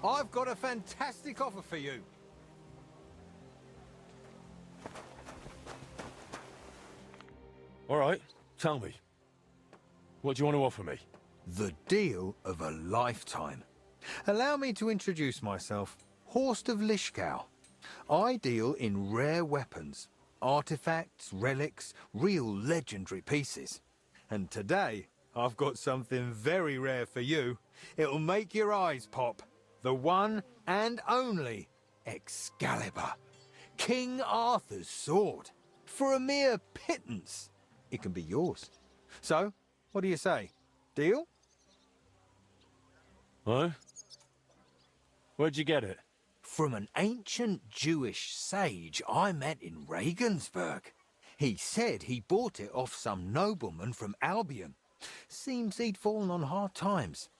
I've got a fantastic offer for you. All right, tell me. What do you want to offer me? The deal of a lifetime. Allow me to introduce myself. Horst of Lishkow. I deal in rare weapons, artifacts, relics, real legendary pieces. And today, I've got something very rare for you. It'll make your eyes pop. The one and only Excalibur. King Arthur's sword. For a mere pittance, it can be yours. So, what do you say? Deal? Huh? Where'd you get it? From an ancient Jewish sage I met in Regensburg. He said he bought it off some nobleman from Albion. Seems he'd fallen on hard times.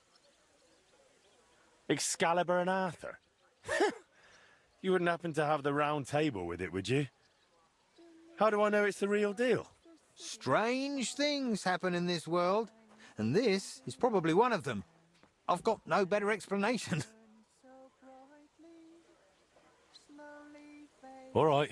Excalibur and Arthur? You wouldn't happen to have the round table with it, would you? How do I know it's the real deal? Strange things happen in this world, and this is probably one of them. I've got no better explanation. All right.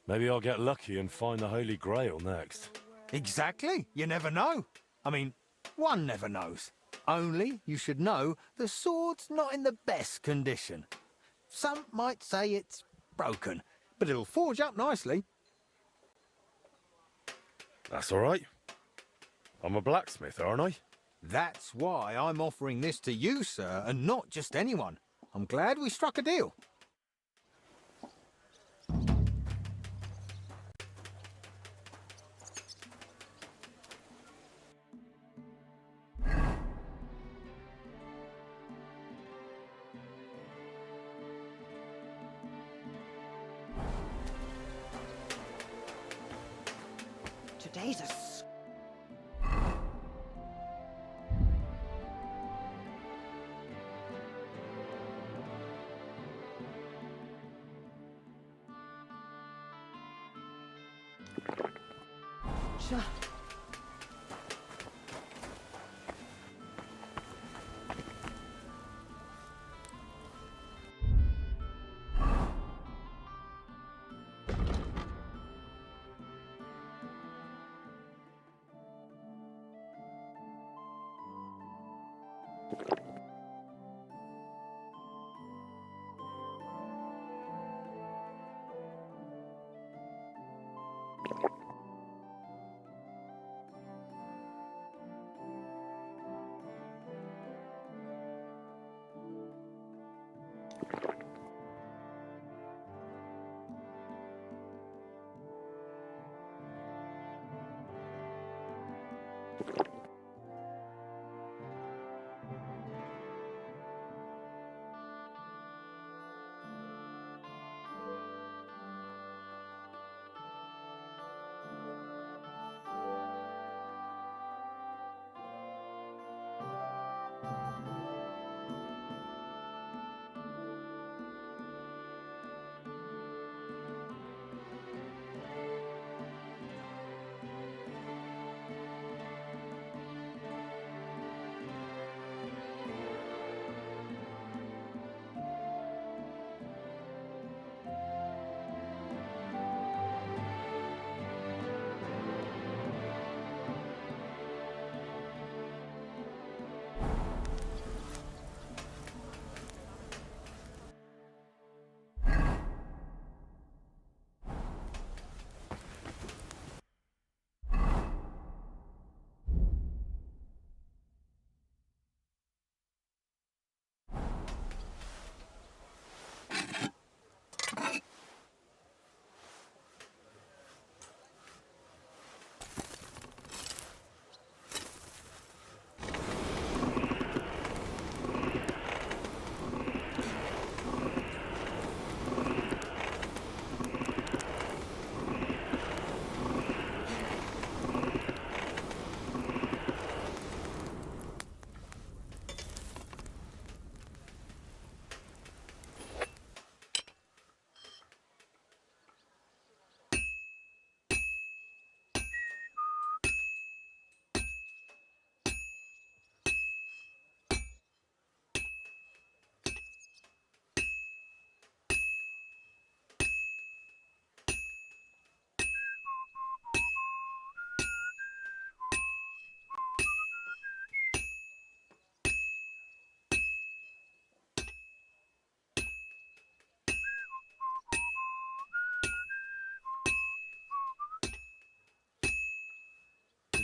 Maybe I'll get lucky and find the Holy Grail next. Exactly. You never know. I mean, one never knows. Only you should know the sword's not in the best condition. Some might say it's broken, but it'll forge up nicely. That's all right. I'm a blacksmith, aren't I? That's why I'm offering this to you, sir, and not just anyone. I'm glad we struck a deal. Today's a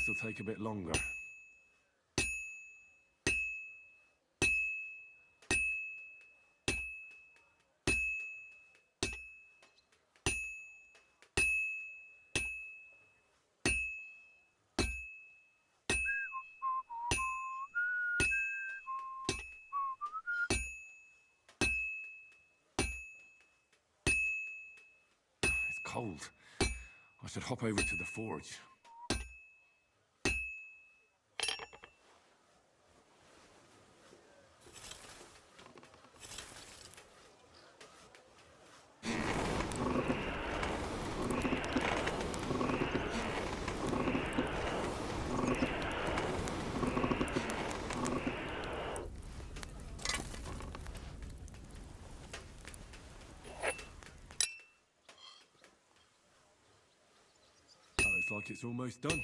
this'll take a bit longer. It's cold. I should hop over to the forge. Looks like it's almost done.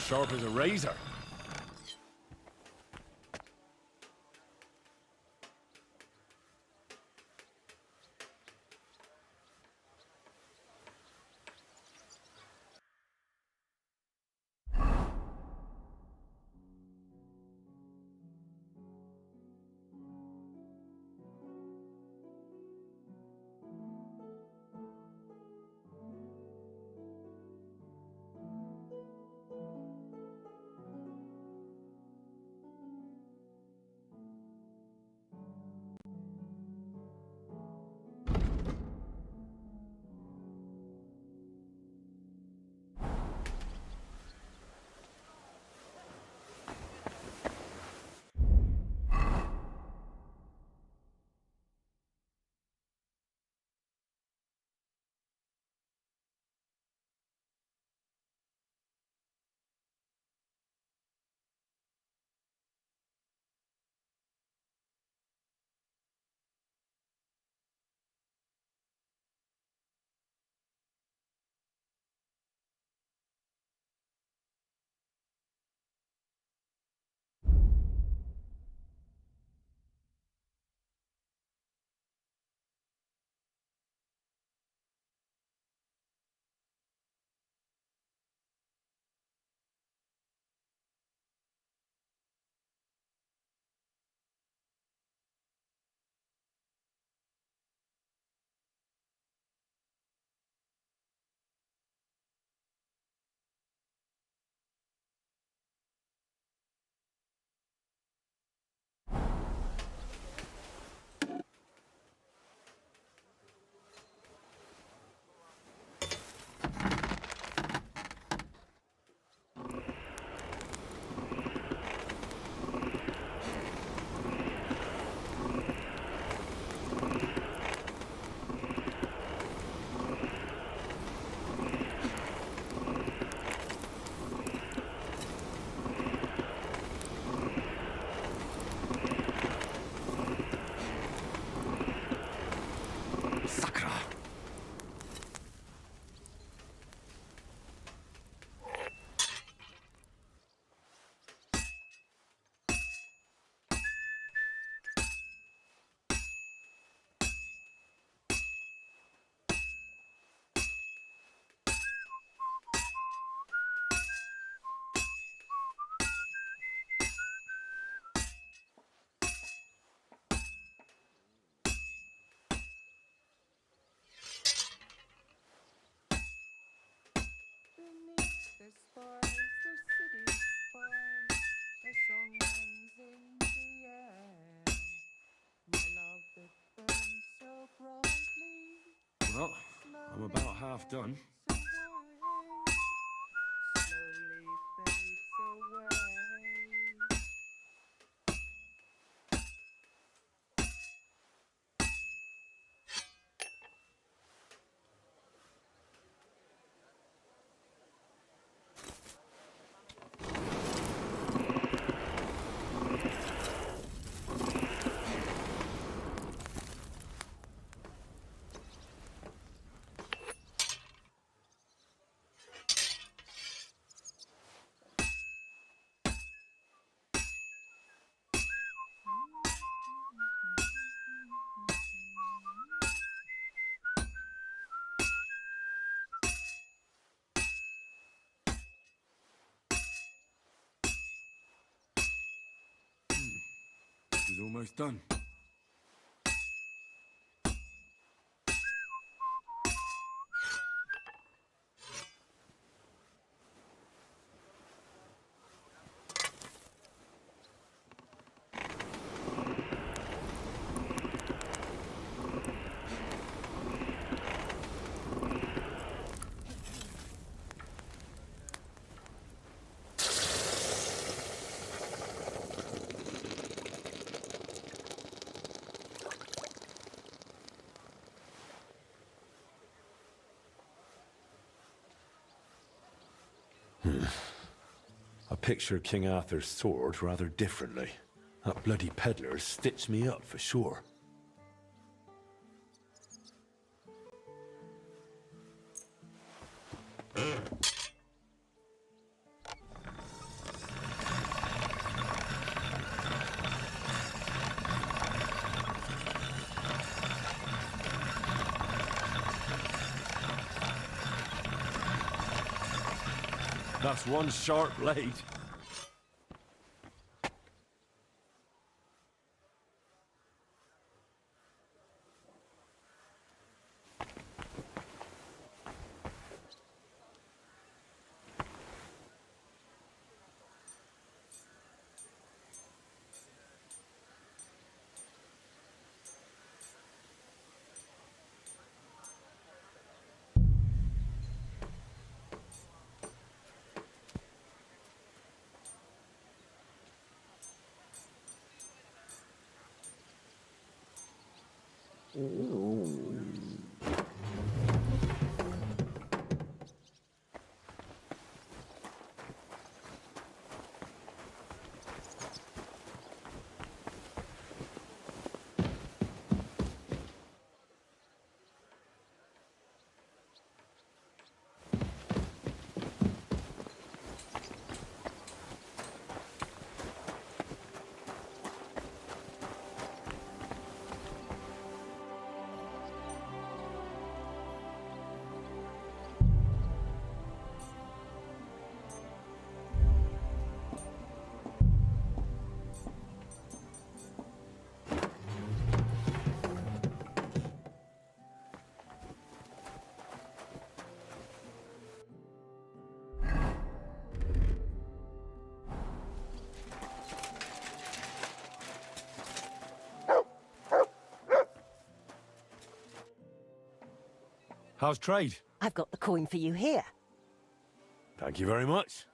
Sharp as a razor. Beneath the spires, the city spires, the song hangs in the air. Well, I'm about half done. Slowly fades away. This is almost done. I picture King Arthur's sword rather differently. That bloody peddler stitched me up for sure. That's one sharp blade. How's trade? I've got the coin for you here. Thank you very much.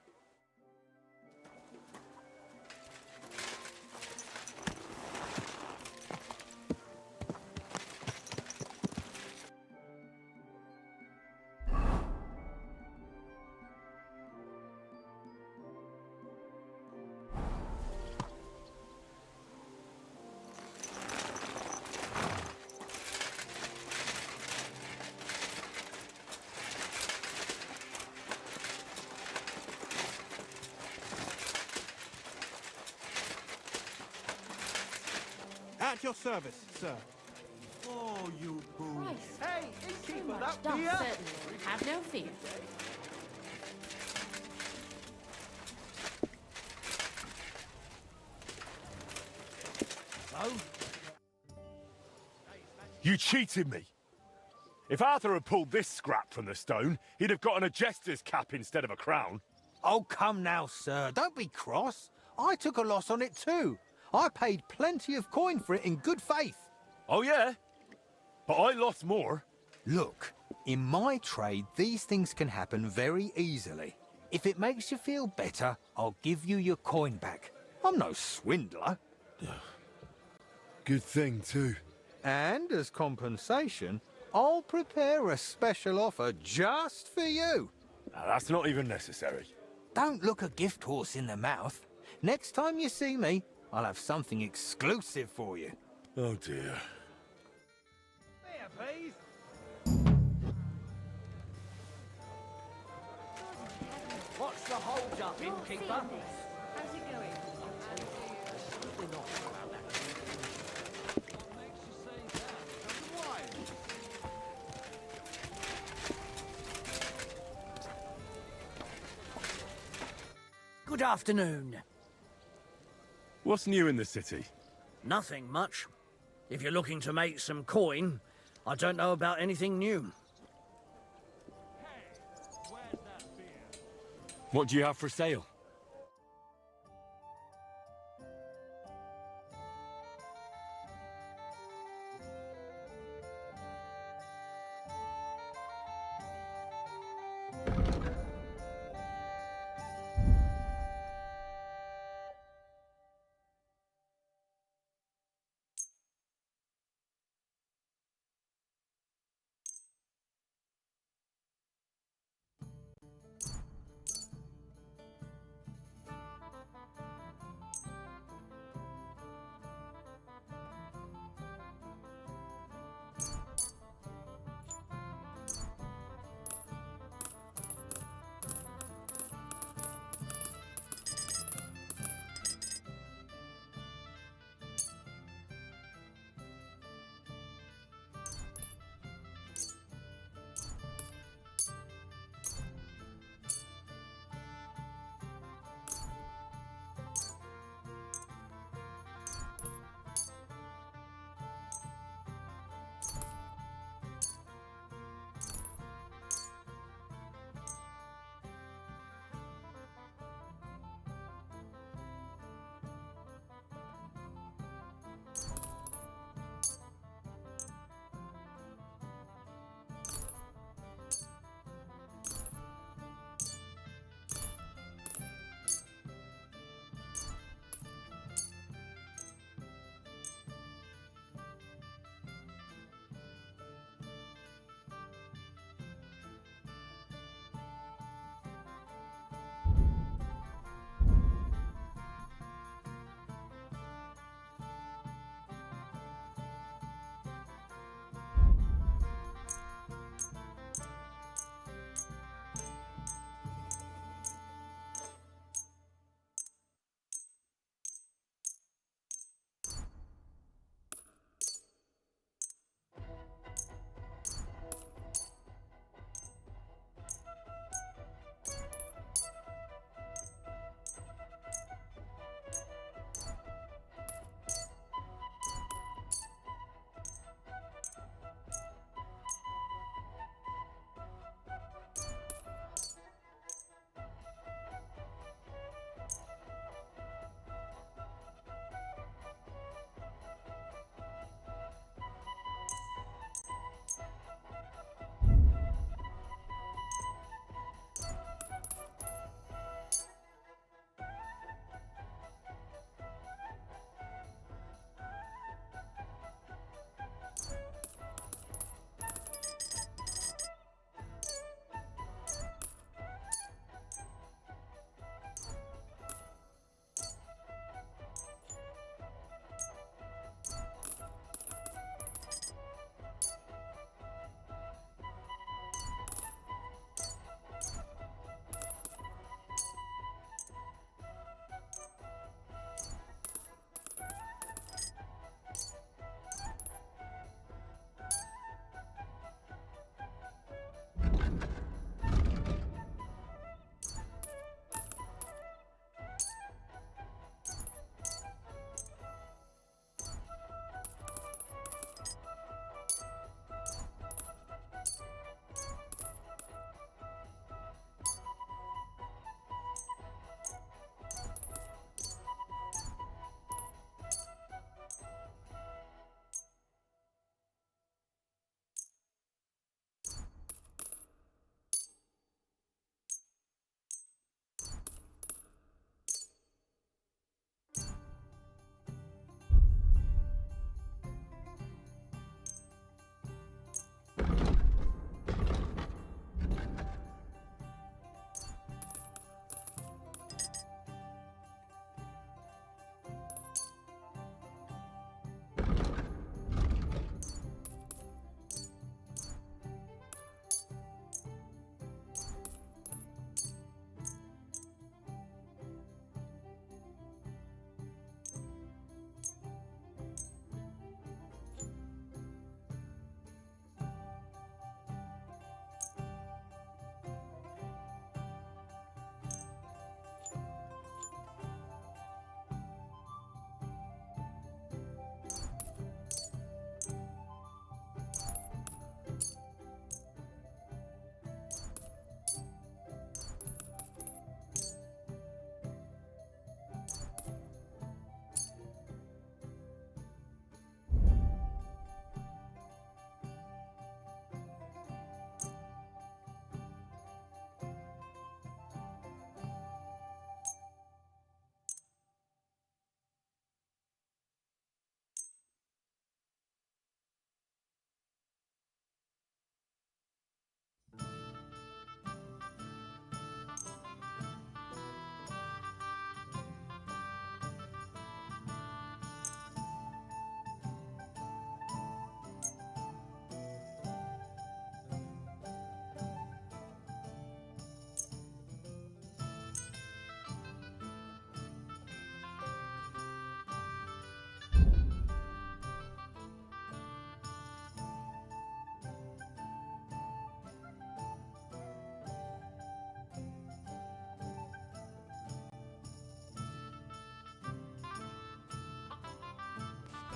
At your service, sir. Oh, you fool. Christ. Hey, So innkeeper, much that dust, beer? certainly. Have no fear. So? You cheated me. If Arthur had pulled this scrap from the stone, he'd have gotten a jester's cap instead of a crown. Oh, come now, sir. Don't be cross. I took a loss on it too. I paid plenty of coin for it in good faith. Oh, yeah? But I lost more. Look, in my trade, these things can happen very easily. If it makes you feel better, I'll give you your coin back. I'm no swindler. Good thing, too. And as compensation, I'll prepare a special offer just for you. Now, that's not even necessary. Don't look a gift horse in the mouth. Next time you see me, I'll have something exclusive for you. Oh, dear. There, please. What's the hold up, innkeeper? How's it going? Good afternoon. What's new in the city? Nothing much. If you're looking to make some coin, I don't know about anything new. What do you have for sale?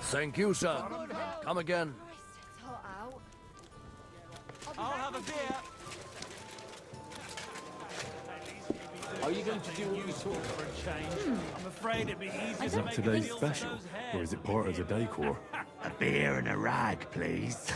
Thank you, sir. Come again. It's hot out. I'll have a beer. Are you going to do all this talk for a change? I'm afraid it'd be easier Is to that make today's a deal for special? those hair. Or is it part of the decor? A beer and a rag, please.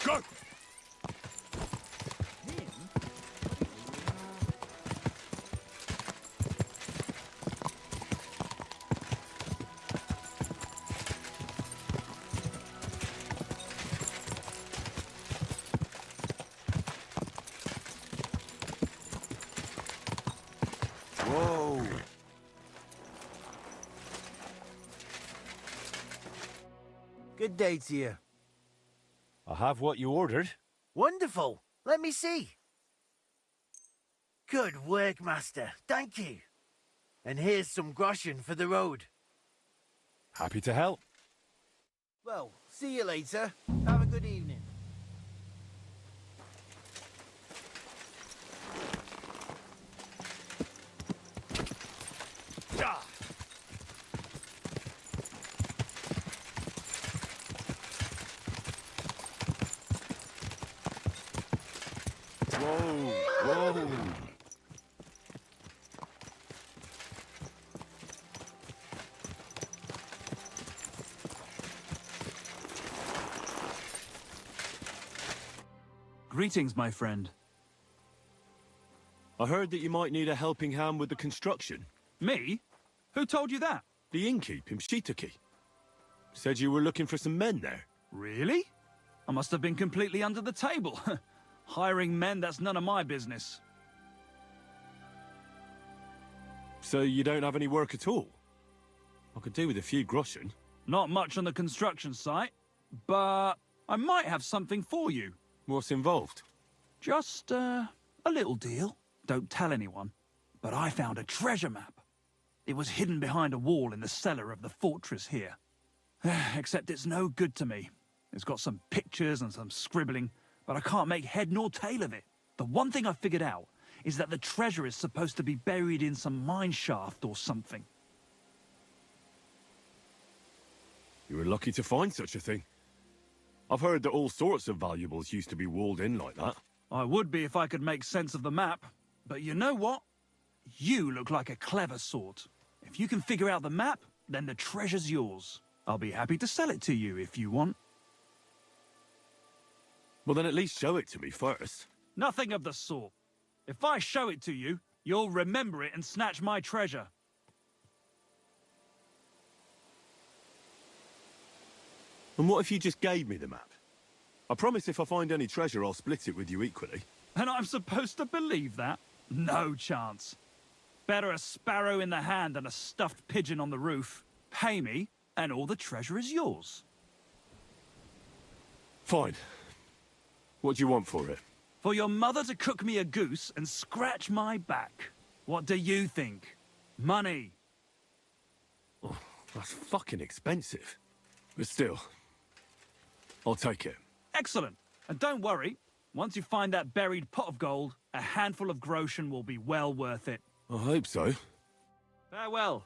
Go! Whoa. Good day to you. I have what you ordered. Wonderful. Let me see. Good work, Master. Thank you. And here's some groschen for the road. Happy to help. Well, see you later. Have a good evening. Ah! Whoa! Whoa! Greetings, my friend. I heard that you might need a helping hand with the construction. Me? Who told you that? The innkeep in Shitaki. Said you were looking for some men there. Really? I must have been completely under the table. Hiring men, that's none of my business. So you don't have any work at all? I could do with a few groschen. Not much on the construction site, but I might have something for you. What's involved? Just, a little deal. Don't tell anyone. But I found a treasure map. It was hidden behind a wall in the cellar of the fortress here. Except it's no good to me. It's got some pictures and some scribbling, but I can't make head nor tail of it. The one thing I figured out is that the treasure is supposed to be buried in some mine shaft or something. You were lucky to find such a thing. I've heard that all sorts of valuables used to be walled in like that. I would be if I could make sense of the map. But you know what? You look like a clever sort. If you can figure out the map, then the treasure's yours. I'll be happy to sell it to you if you want. Well, then at least show it to me first. Nothing of the sort. If I show it to you, you'll remember it and snatch my treasure. And what if you just gave me the map? I promise if I find any treasure, I'll split it with you equally. And I'm supposed to believe that? No chance. Better a sparrow in the hand than a stuffed pigeon on the roof. Pay me, and all the treasure is yours. Fine. What do you want for it? For your mother to cook me a goose and scratch my back. What do you think? Money. Oh, that's fucking expensive. But still, I'll take it. Excellent. And don't worry, once you find that buried pot of gold, a handful of groschen will be well worth it. I hope so. Farewell.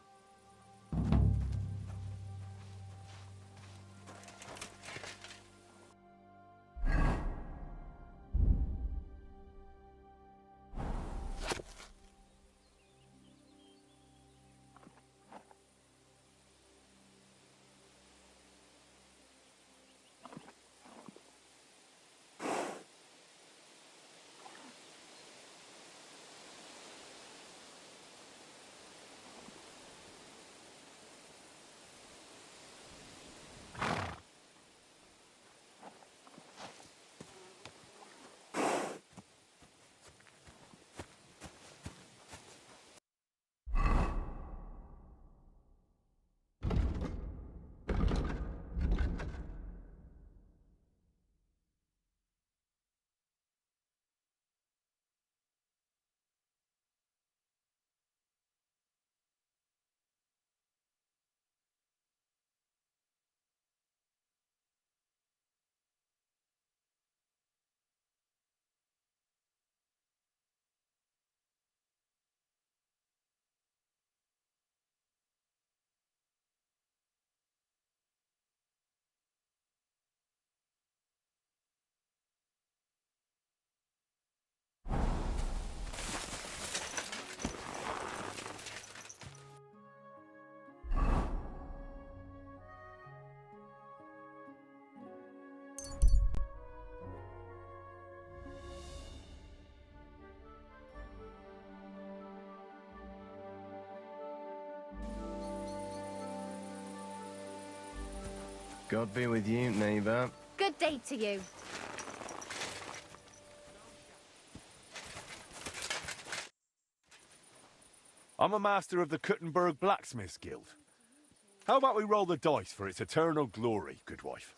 God be with you, neighbor. Good day to you. I'm a master of the Kuttenberg Blacksmiths Guild. How about we roll the dice for its eternal glory, good wife?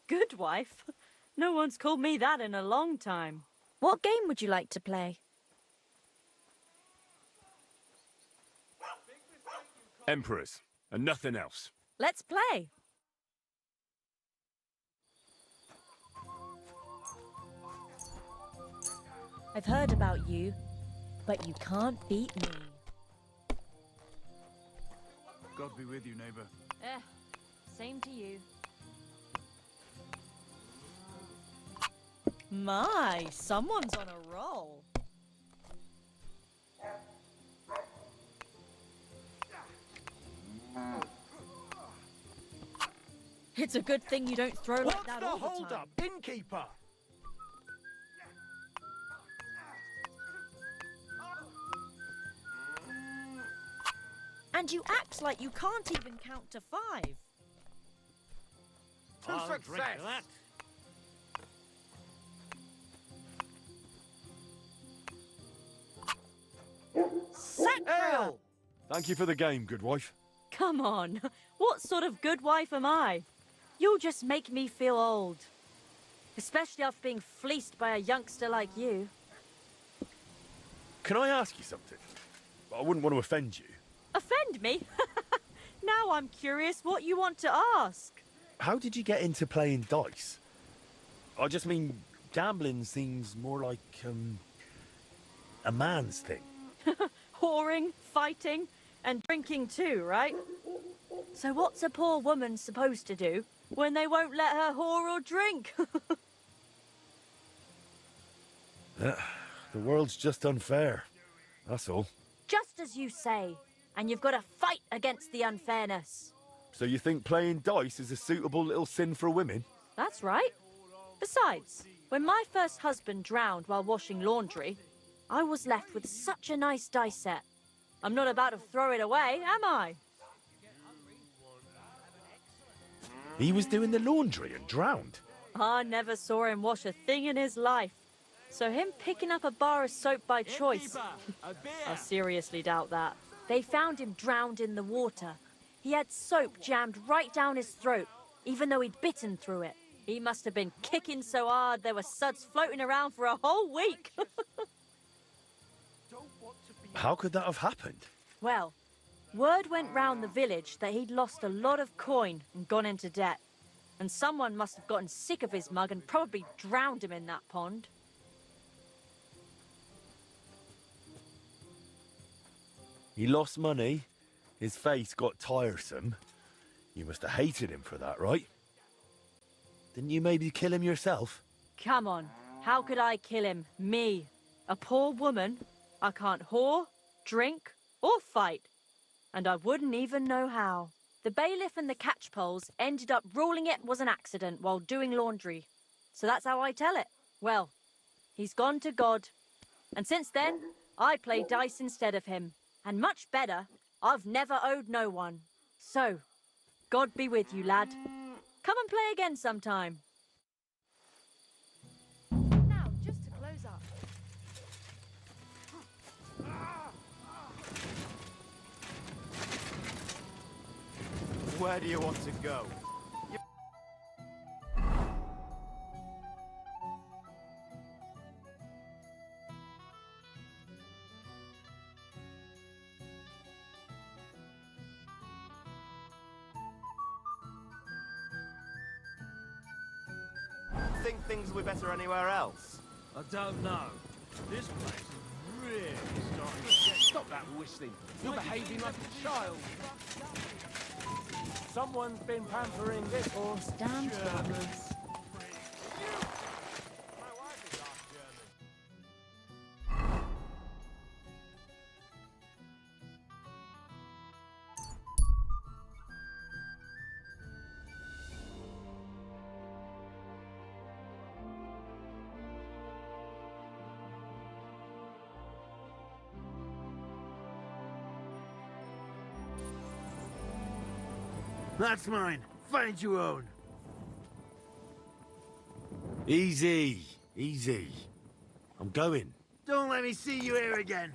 Good wife? No one's called me that in a long time. What game would you like to play? Emperors, and nothing else. Let's play. I've heard about you, but you can't beat me. God be with you, neighbor. Same to you. My, someone's on a roll. It's a good thing you don't throw like that all the time. What's the hold-up, innkeeper? And you act like you can't even count to 5. To success! Sacra! Thank you for the game, good wife. Come on. What sort of good wife am I? You'll just make me feel old. Especially after being fleeced by a youngster like you. Can I ask you something? I wouldn't want to offend you. Offend me? Now I'm curious what you want to ask. How did you get into playing dice? I just mean, gambling seems more like, a man's thing. Whoring, fighting, and drinking too, right? So what's a poor woman supposed to do when they won't let her whore or drink? The world's just unfair. That's all. Just as you say. And you've got to fight against the unfairness. So you think playing dice is a suitable little sin for women? That's right. Besides, when my first husband drowned while washing laundry, I was left with such a nice dice set. I'm not about to throw it away, am I? He was doing the laundry and drowned. I never saw him wash a thing in his life. So him picking up a bar of soap by choice, I seriously doubt that. They found him drowned in the water. He had soap jammed right down his throat, even though he'd bitten through it. He must have been kicking so hard there were suds floating around for a whole week. How could that have happened? Well, word went round the village that he'd lost a lot of coin and gone into debt. And someone must have gotten sick of his mug and probably drowned him in that pond. He lost money, his face got tiresome. You must have hated him for that, right? Didn't you maybe kill him yourself? Come on, how could I kill him? Me, a poor woman? I can't whore, drink, or fight. And I wouldn't even know how. The bailiff and the catchpoles ended up ruling it was an accident while doing laundry. So that's how I tell it. Well, he's gone to God. And since then, I play dice instead of him. And much better, I've never owed no one. So, God be with you, lad. Come and play again sometime. Now, just to close up. Where do you want to go? Think things will be better anywhere else? I don't know. This place is really starting to get... Stop that whistling. You're behaving like a child. Someone's been pampering this horse. Damn German. That's mine. Find your own. Easy, easy. I'm going. Don't let me see you here again.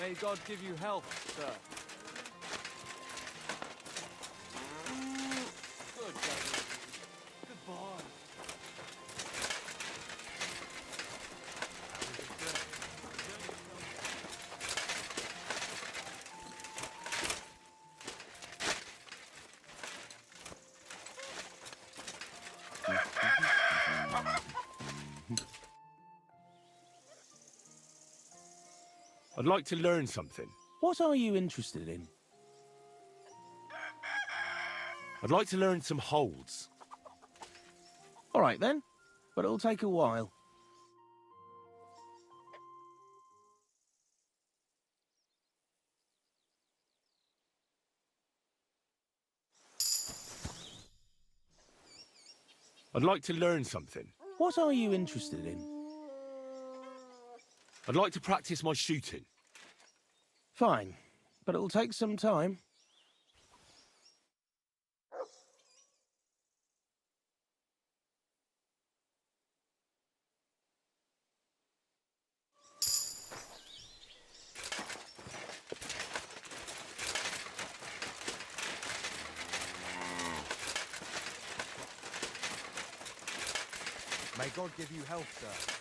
May God give you health, sir. Good, David. Goodbye. I'd like to learn something. What are you interested in? I'd like to learn some holds. All right then, but it'll take a while. I'd like to learn something. What are you interested in? I'd like to practice my shooting. Fine, but it'll take some time. May God give you health, sir.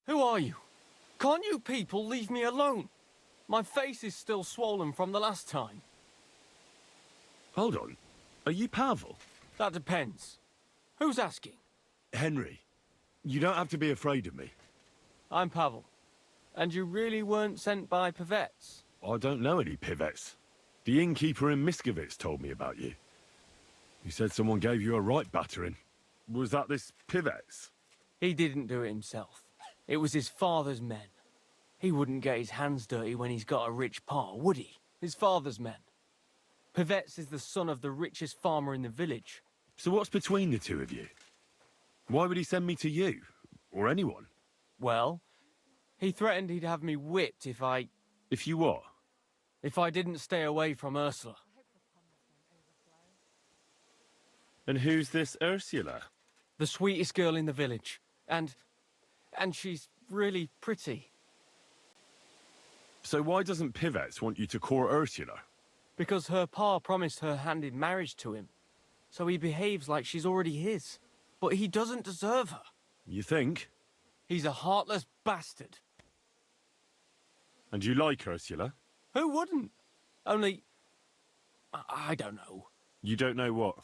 Who are you? Can't you people leave me alone? My face is still swollen from the last time. Hold on. Are you Pavel? That depends. Who's asking? Henry, you don't have to be afraid of me. I'm Pavel. And you really weren't sent by Pivets? I don't know any Pivets. The innkeeper in Miskovitz told me about you. He said someone gave you a right battering. Was that this Pivets? He didn't do it himself. It was his father's men. He wouldn't get his hands dirty when he's got a rich pa, would he? His father's men. Pivets is the son of the richest farmer in the village. So what's between the two of you? Why would he send me to you? Or anyone? Well, he threatened he'd have me whipped if I... If you what? If I didn't stay away from Ursula. And who's this Ursula? The sweetest girl in the village. And she's really pretty. So why doesn't Pivets want you to court Ursula? Because her pa promised her hand in marriage to him. So he behaves like she's already his. But he doesn't deserve her. You think? He's a heartless bastard. And you like Ursula? Who wouldn't? Only... I don't know. You don't know what?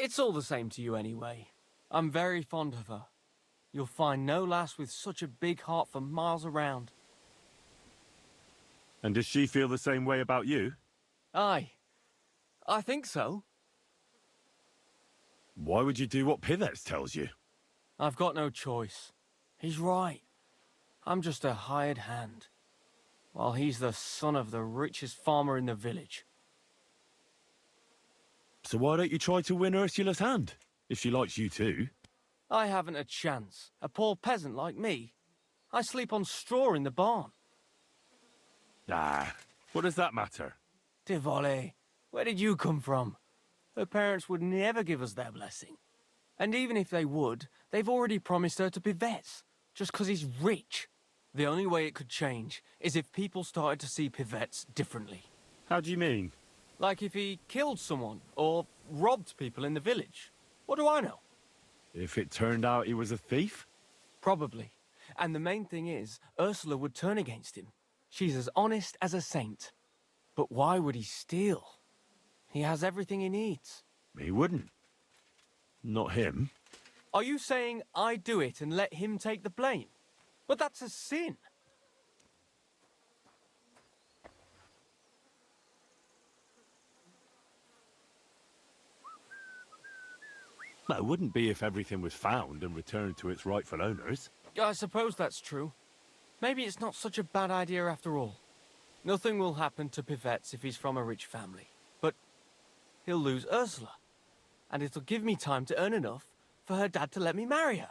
It's all the same to you anyway. I'm very fond of her. You'll find no lass with such a big heart for miles around. And does she feel the same way about you? Aye. I think so. Why would you do what Pivets tells you? I've got no choice. He's right. I'm just a hired hand. While he's the son of the richest farmer in the village. So why don't you try to win Ursula's hand? If she likes you too. I haven't a chance. A poor peasant like me. I sleep on straw in the barn. Ah, what does that matter? Tivoli, where did you come from? Her parents would never give us their blessing. And even if they would, they've already promised her to Pivets, just 'cause he's rich. The only way it could change is if people started to see Pivets differently. How do you mean? Like if he killed someone, or robbed people in the village. What do I know? If it turned out he was a thief? Probably. And the main thing is, Ursula would turn against him. She's as honest as a saint. But why would he steal? He has everything he needs. He wouldn't. Not him. Are you saying I do it and let him take the blame? But that's a sin. Well, it wouldn't be if everything was found and returned to its rightful owners. I suppose that's true. Maybe it's not such a bad idea after all. Nothing will happen to Pivets if he's from a rich family. But he'll lose Ursula. And it'll give me time to earn enough for her dad to let me marry her.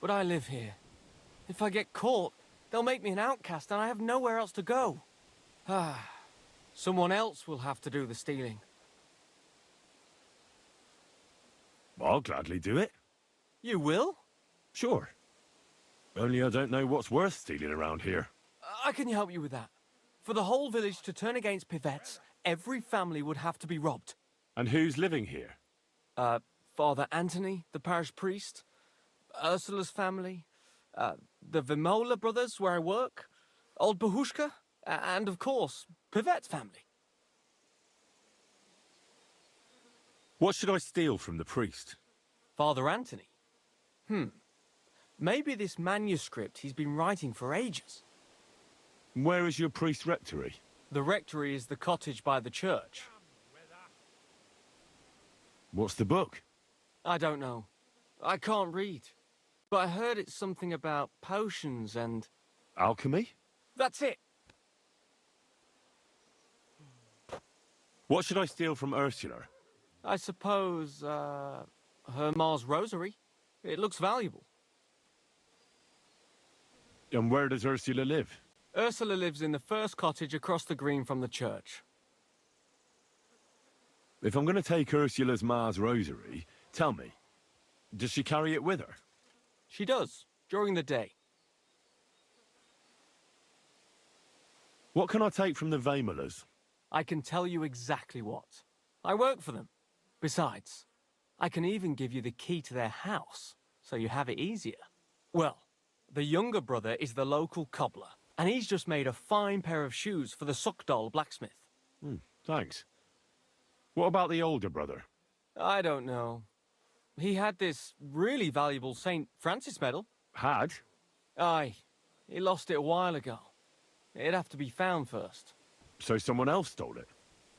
But I live here. If I get caught, they'll make me an outcast and I have nowhere else to go. Someone else will have to do the stealing. I'll gladly do it. You will? Sure. Only I don't know what's worth stealing around here. I can help you with that. For the whole village to turn against Pivets, every family would have to be robbed. And who's living here? Father Anthony, the parish priest, Ursula's family, the Vimola brothers where I work, old Bahushka, and of course, Pivet's family. What should I steal from the priest? Father Anthony? Maybe this manuscript he's been writing for ages. Where is your priest rectory? The rectory is the cottage by the church. What's the book? I don't know. I can't read. But I heard it's something about potions and... Alchemy? That's it! What should I steal from Ursula? I suppose, her Ma's rosary. It looks valuable. And where does Ursula live? Ursula lives in the first cottage across the green from the church. If I'm going to take Ursula's Ma's rosary, tell me, does she carry it with her? She does, during the day. What can I take from the Vamolas? I can tell you exactly what. I work for them. Besides, I can even give you the key to their house, so you have it easier. Well, the younger brother is the local cobbler, and he's just made a fine pair of shoes for the Suckdoll blacksmith. Thanks. What about the older brother? I don't know. He had this really valuable St. Francis medal. Had? Aye. He lost it a while ago. It'd have to be found first. So someone else stole it?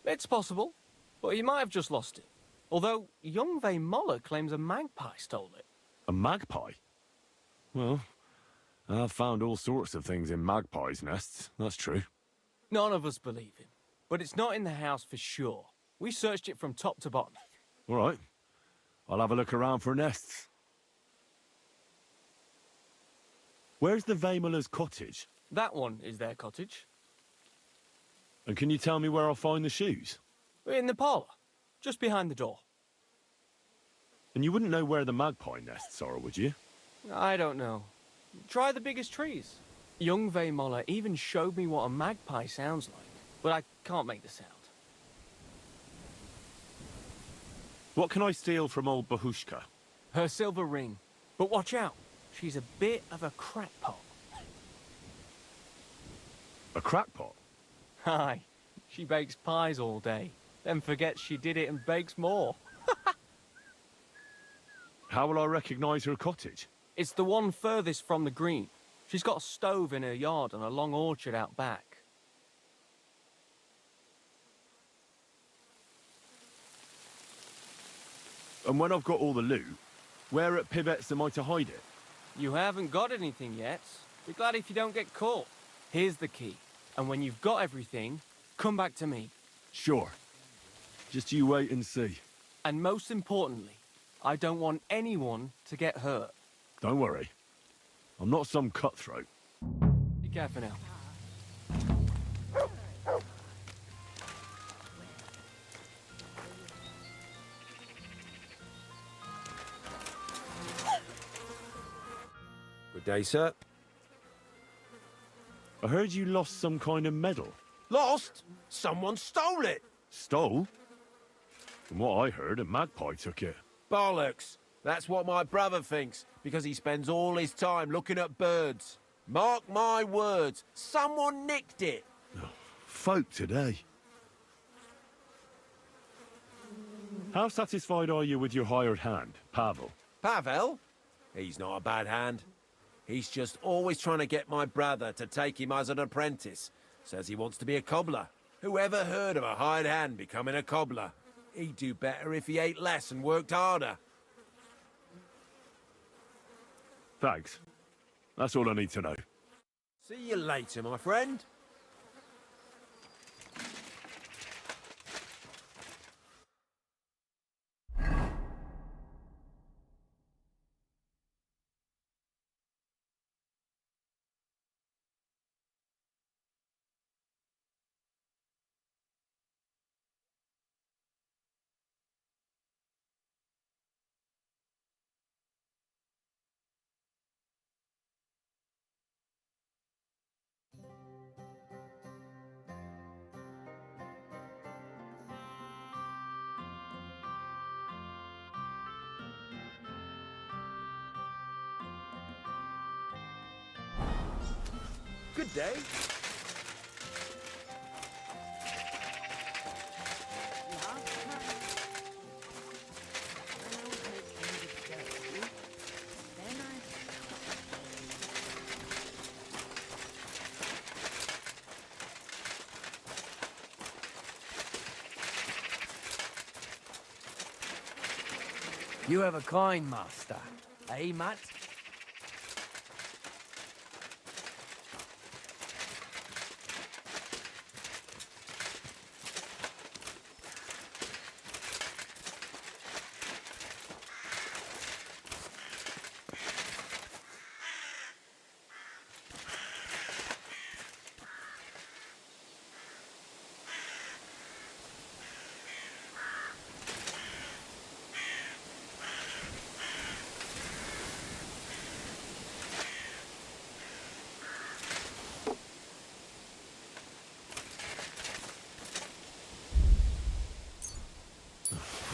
It's possible, but he might have just lost it. Although young Moller claims a magpie stole it. A magpie? Well, I've found all sorts of things in magpies' nests, that's true. None of us believe him, but it's not in the house for sure. We searched it from top to bottom. All right. I'll have a look around for nests. Where's the Vamola's cottage? That one is their cottage. And can you tell me where I'll find the shoes? In the parlour, just behind the door. And you wouldn't know where the magpie nests are, would you? I don't know. Try the biggest trees. Young Moller even showed me what a magpie sounds like, but I can't make the sound. What can I steal from old Bahushka? Her silver ring. But watch out, she's a bit of a crackpot. A crackpot? Aye, she bakes pies all day, then forgets she did it and bakes more. How will I recognise her cottage? It's the one furthest from the green. She's got a stove in her yard and a long orchard out back. And when I've got all the loot, where at Pivets am I to hide it? You haven't got anything yet. Be glad if you don't get caught. Here's the key. And when you've got everything, come back to me. Sure. Just you wait and see. And most importantly, I don't want anyone to get hurt. Don't worry. I'm not some cutthroat. Be careful now. Good day, sir. I heard you lost some kind of medal. Lost? Someone stole it! Stole? From what I heard, a magpie took it. Bollocks! That's what my brother thinks, because he spends all his time looking at birds. Mark my words, someone nicked it! Folk today. How satisfied are you with your hired hand, Pavel? Pavel? He's not a bad hand. He's just always trying to get my brother to take him as an apprentice. Says he wants to be a cobbler. Whoever heard of a hired hand becoming a cobbler? He'd do better if he ate less and worked harder. Thanks. That's all I need to know. See you later, my friend. Good day. You have a kind master, eh, Matt?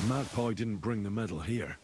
Magpie didn't bring the medal here.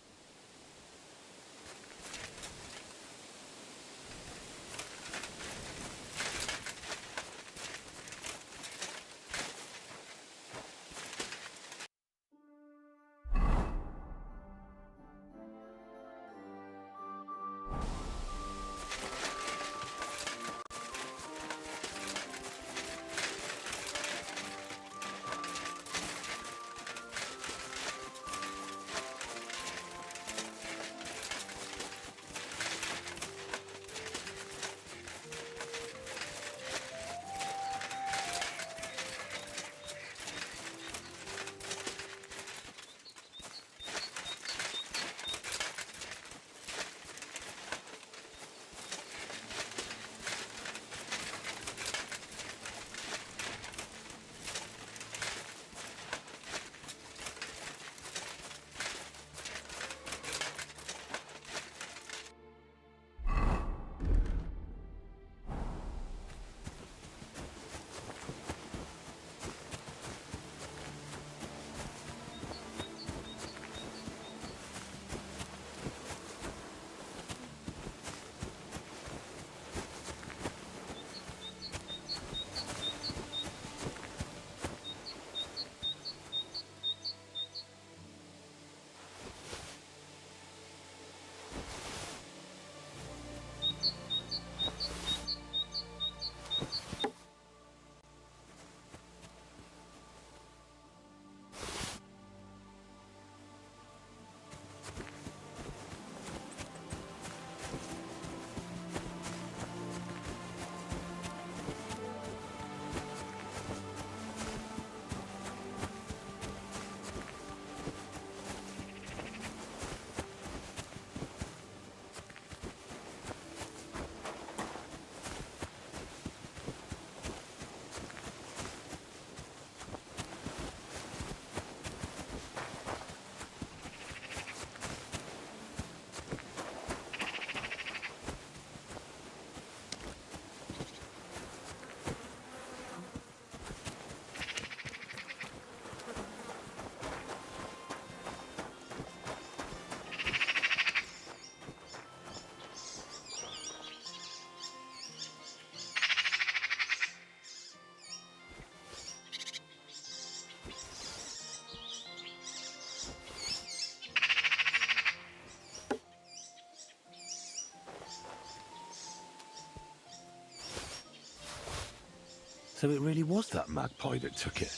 So it really was that magpie that took it.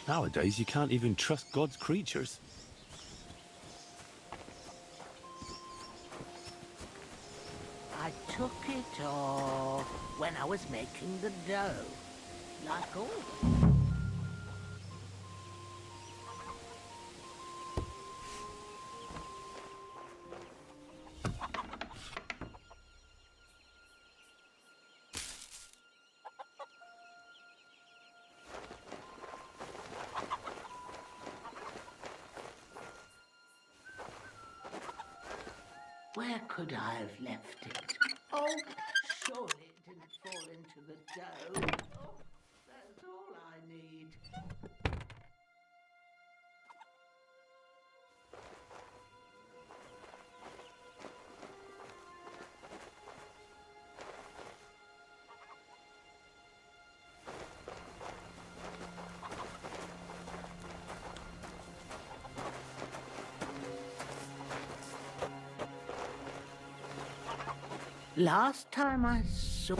Nowadays, you can't even trust God's creatures. took it off when I was making the dough. Like all. Where could I have left it? Oh, surely it didn't fall into the dough. Oh, that's all I need. Last time I saw...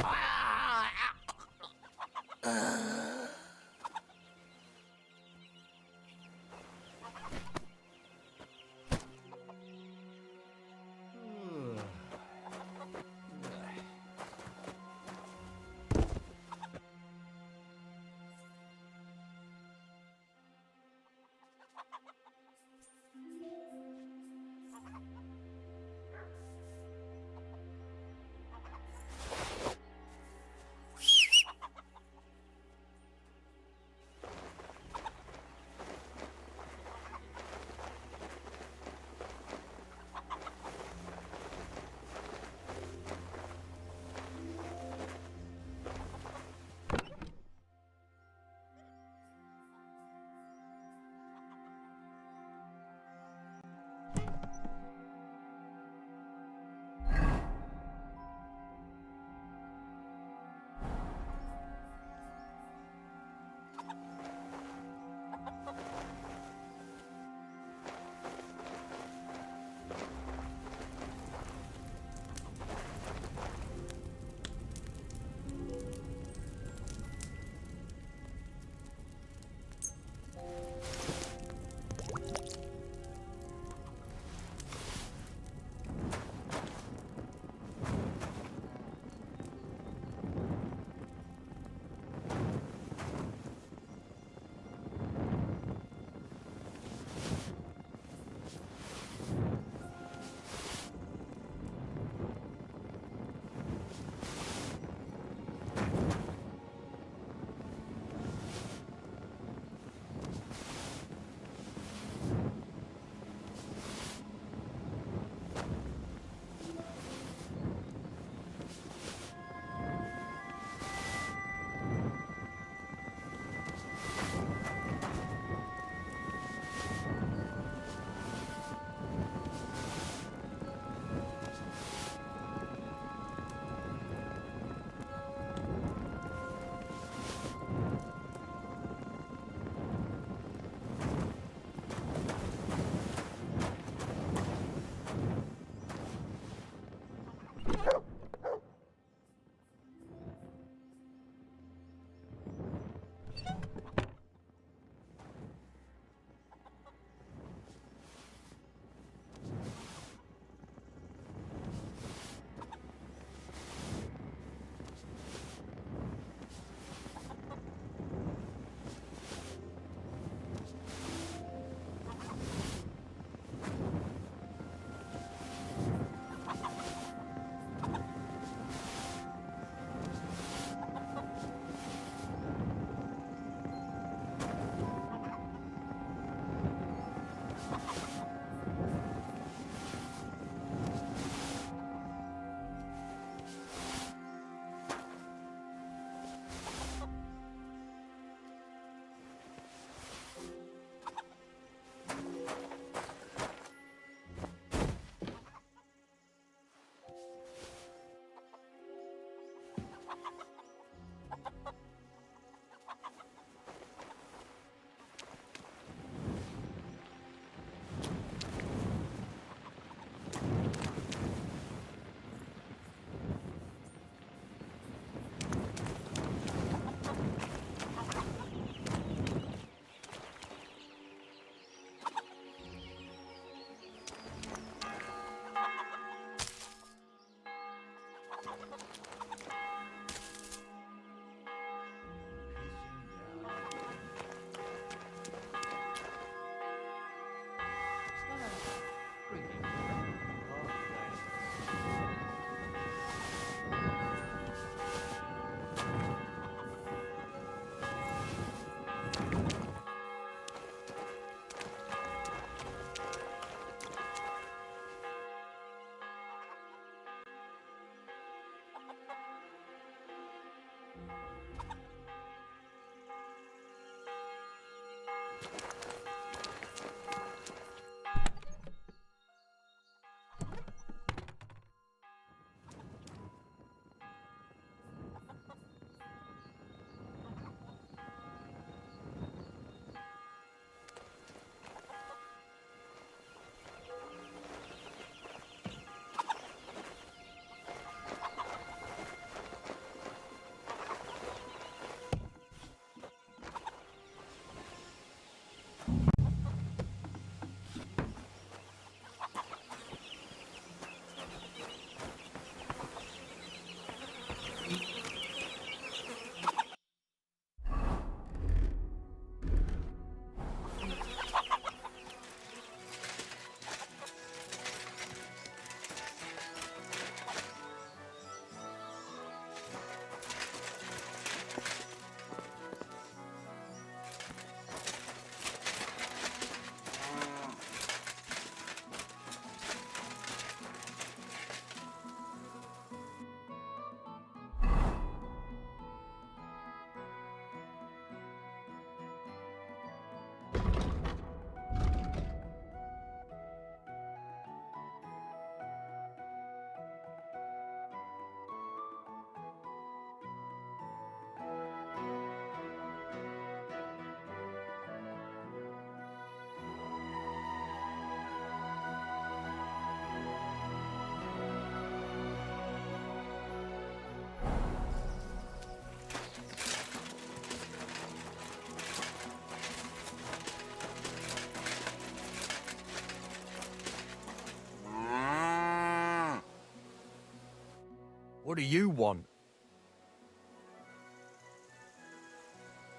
What do you want?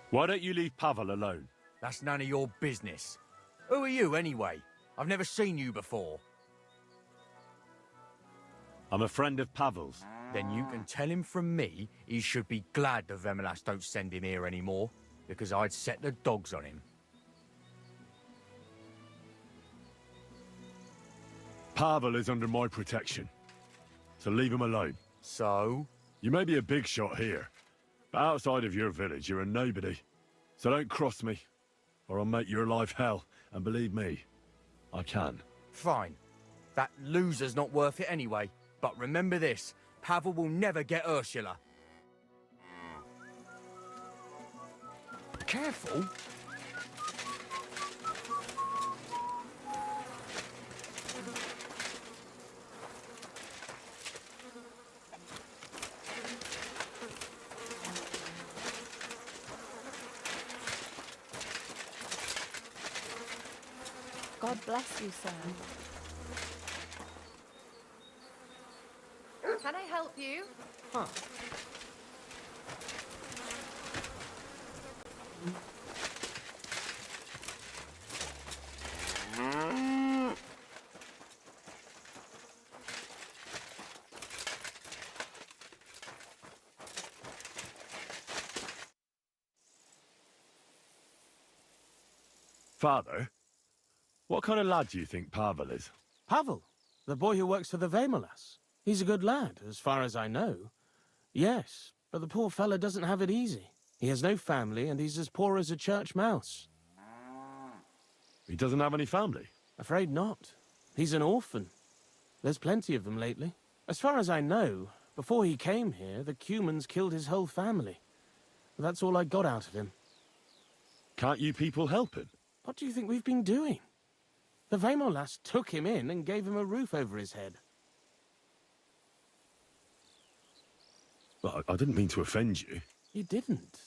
Why don't you leave Pavel alone? That's none of your business. Who are you, anyway? I've never seen you before. I'm a friend of Pavel's. Then you can tell him from me he should be glad the Vemelas don't send him here anymore, because I'd set the dogs on him. Pavel is under my protection, so leave him alone. So? You may be a big shot here, but outside of your village, you're a nobody. So don't cross me, or I'll make your life hell, and believe me, I can. Fine. That loser's not worth it anyway. But remember this, Pavel will never get Ursula. Careful. God bless you, sir. Can I help you? Huh. Father, what kind of lad do you think Pavel is? Pavel, the boy who works for the Vemelas. He's a good lad, as far as I know. Yes, but the poor fella doesn't have it easy. He has no family, and he's as poor as a church mouse. He doesn't have any family? Afraid not. He's an orphan. There's plenty of them lately. As far as I know, before he came here, the Cumans killed his whole family. That's all I got out of him. Can't you people help him? What do you think we've been doing? The Vemolas took him in and gave him a roof over his head. Well, I didn't mean to offend you. You didn't.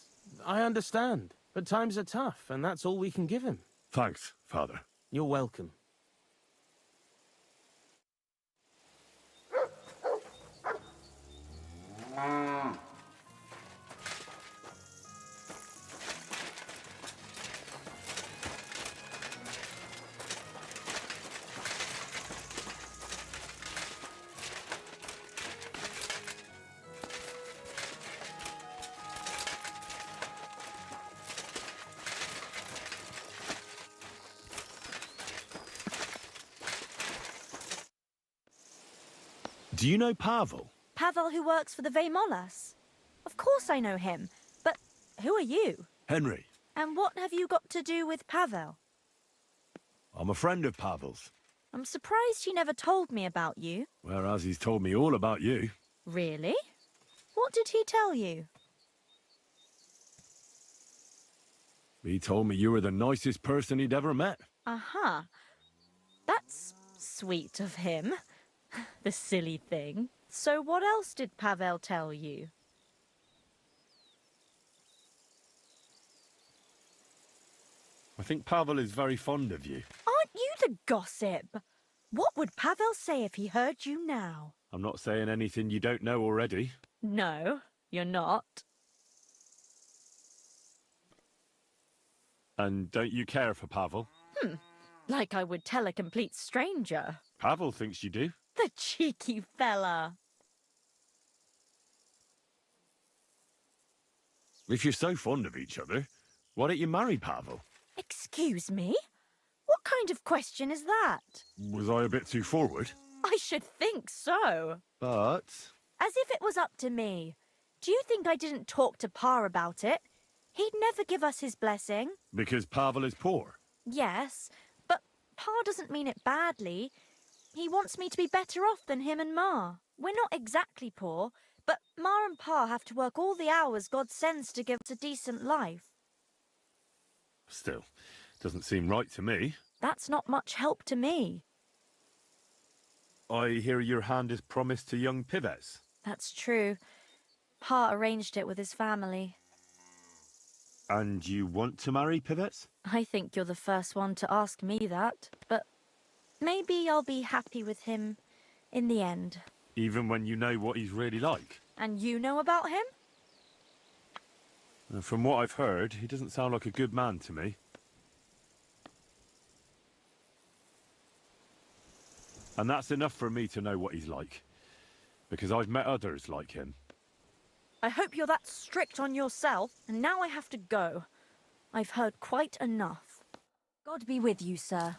I understand. But times are tough, and that's all we can give him. Thanks, Father. You're welcome. Do you know Pavel? Pavel who works for the Vemolas? Of course I know him. But who are you? Henry. And what have you got to do with Pavel? I'm a friend of Pavel's. I'm surprised he never told me about you. Whereas he's told me all about you. Really? What did he tell you? He told me you were the nicest person he'd ever met. Uh-huh. That's sweet of him. The silly thing. So what else did Pavel tell you? I think Pavel is very fond of you. Aren't you the gossip? What would Pavel say if he heard you now? I'm not saying anything you don't know already. No, you're not. And don't you care for Pavel? Like I would tell a complete stranger. Pavel thinks you do. The cheeky fella. If you're so fond of each other, why don't you marry Pavel? Excuse me? What kind of question is that? Was I a bit too forward? I should think so. But... As if it was up to me. Do you think I didn't talk to Pa about it? He'd never give us his blessing. Because Pavel is poor? Yes, but Pa doesn't mean it badly. He wants me to be better off than him and Ma. We're not exactly poor, but Ma and Pa have to work all the hours God sends to give us a decent life. Still, doesn't seem right to me. That's not much help to me. I hear your hand is promised to young Pivets. That's true. Pa arranged it with his family. And you want to marry Pivets? I think you're the first one to ask me that, but maybe I'll be happy with him in the end. Even when you know what he's really like? And you know about him? From what I've heard, he doesn't sound like a good man to me. And that's enough for me to know what he's like. Because I've met others like him. I hope you're that strict on yourself, and now I have to go. I've heard quite enough. God be with you, sir.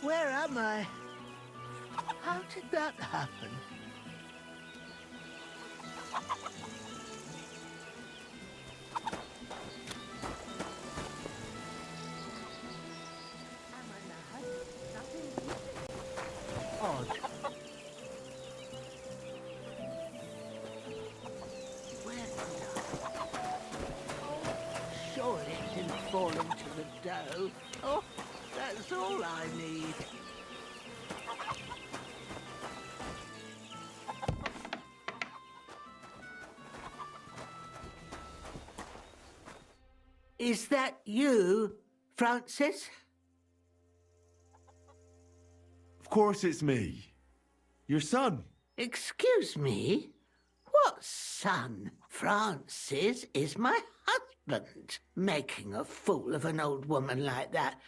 Where am I? How did that happen? Odd. Where could I? Oh, surely it didn't fall into the dough. Oh, that's all I need. Is that you, Francis? Of course it's me. Your son. Excuse me? What son? Francis is my husband. Making a fool of an old woman like that.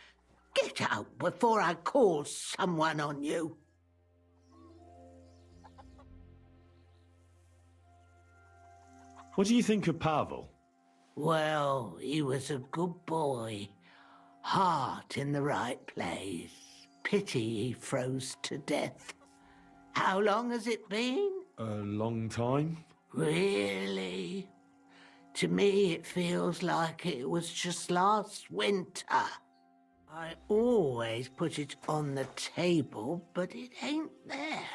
Get out before I call someone on you. What do you think of Pavel? Well, he was a good boy. Heart in the right place. Pity he froze to death. How long has it been? A long time. Really? To me, it feels like it was just last winter. I always put it on the table, but it ain't there.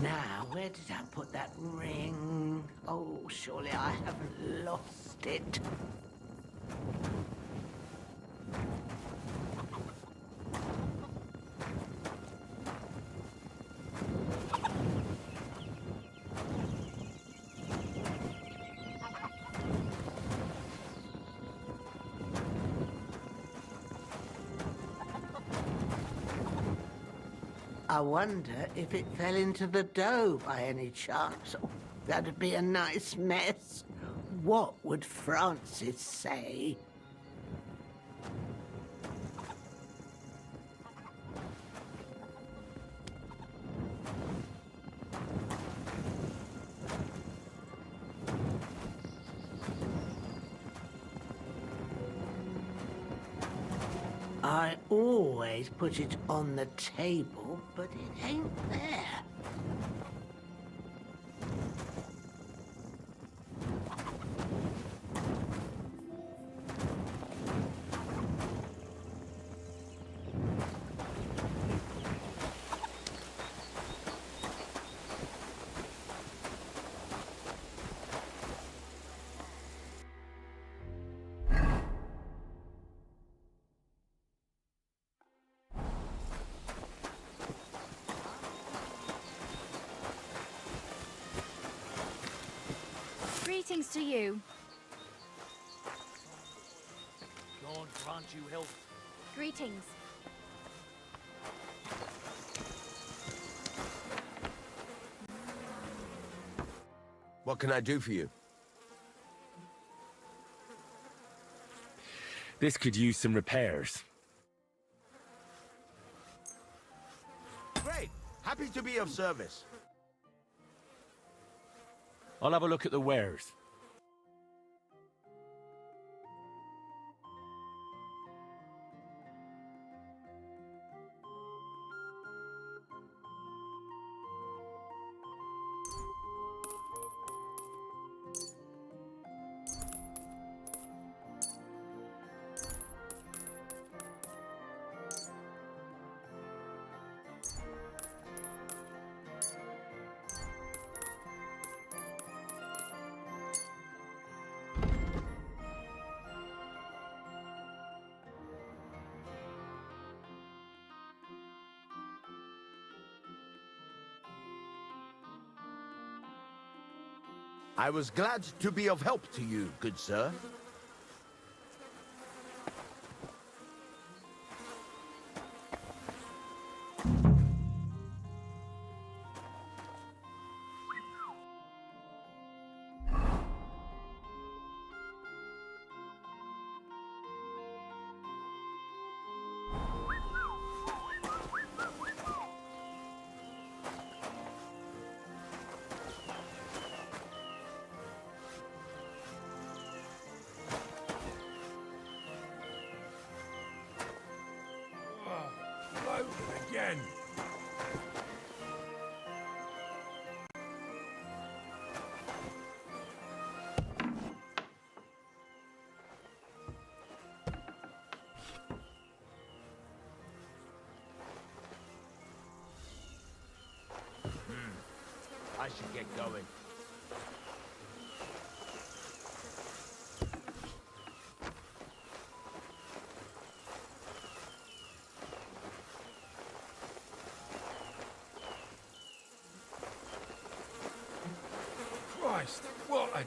Now, where did I put that ring? Oh, surely I haven't lost it. I wonder if it fell into the dough by any chance. Oh, that'd be a nice mess. What would Francis say? I always put it on the table, but it ain't there. Greetings to you. God grant you health. Greetings. What can I do for you? This could use some repairs. Great! Happy to be of service. I'll have a look at the wares. I was glad to be of help to you, good sir. Again. I should get going. Christ, what a...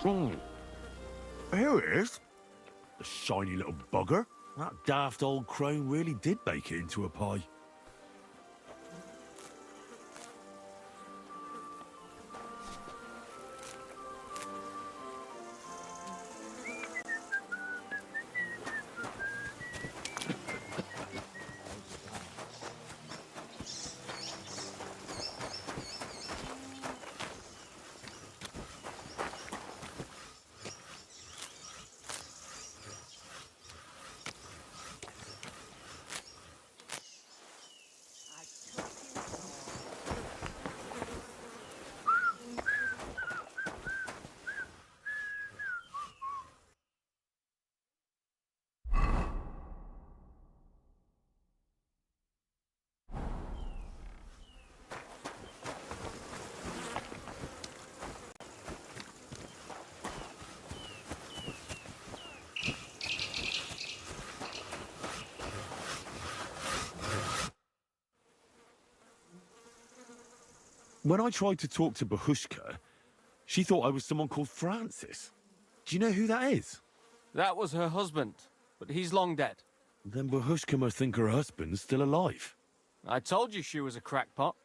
Here it is. The shiny little bugger. That daft old crone really did bake it into a pie. When I tried to talk to Bahushka, she thought I was someone called Francis. Do you know who that is? That was her husband, but he's long dead. Then Bahushka must think her husband's still alive. I told you she was a crackpot.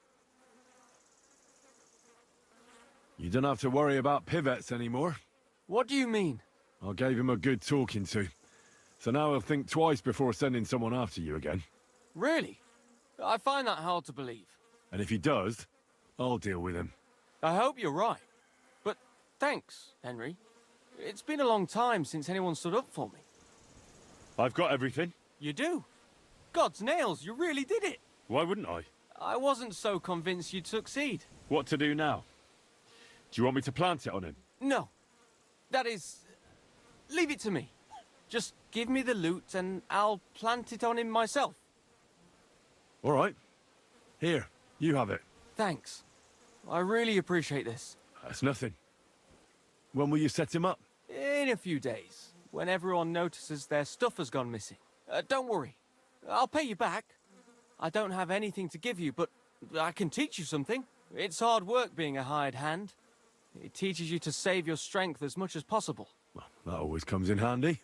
You don't have to worry about pivettes anymore. What do you mean? I gave him a good talking to. So now he'll think twice before sending someone after you again. Really? I find that hard to believe. And if he does, I'll deal with him. I hope you're right. But thanks, Henry. It's been a long time since anyone stood up for me. I've got everything. You do? God's nails, you really did it. Why wouldn't I? I wasn't so convinced you'd succeed. What to do now? Do you want me to plant it on him? No. That is... leave it to me. Just give me the loot and I'll plant it on him myself. All right. Here, you have it. Thanks. I really appreciate this. That's nothing. When will you set him up? In a few days, when everyone notices their stuff has gone missing. Don't worry. I'll pay you back. I don't have anything to give you, but I can teach you something. It's hard work being a hired hand. It teaches you to save your strength as much as possible. Well, that always comes in handy.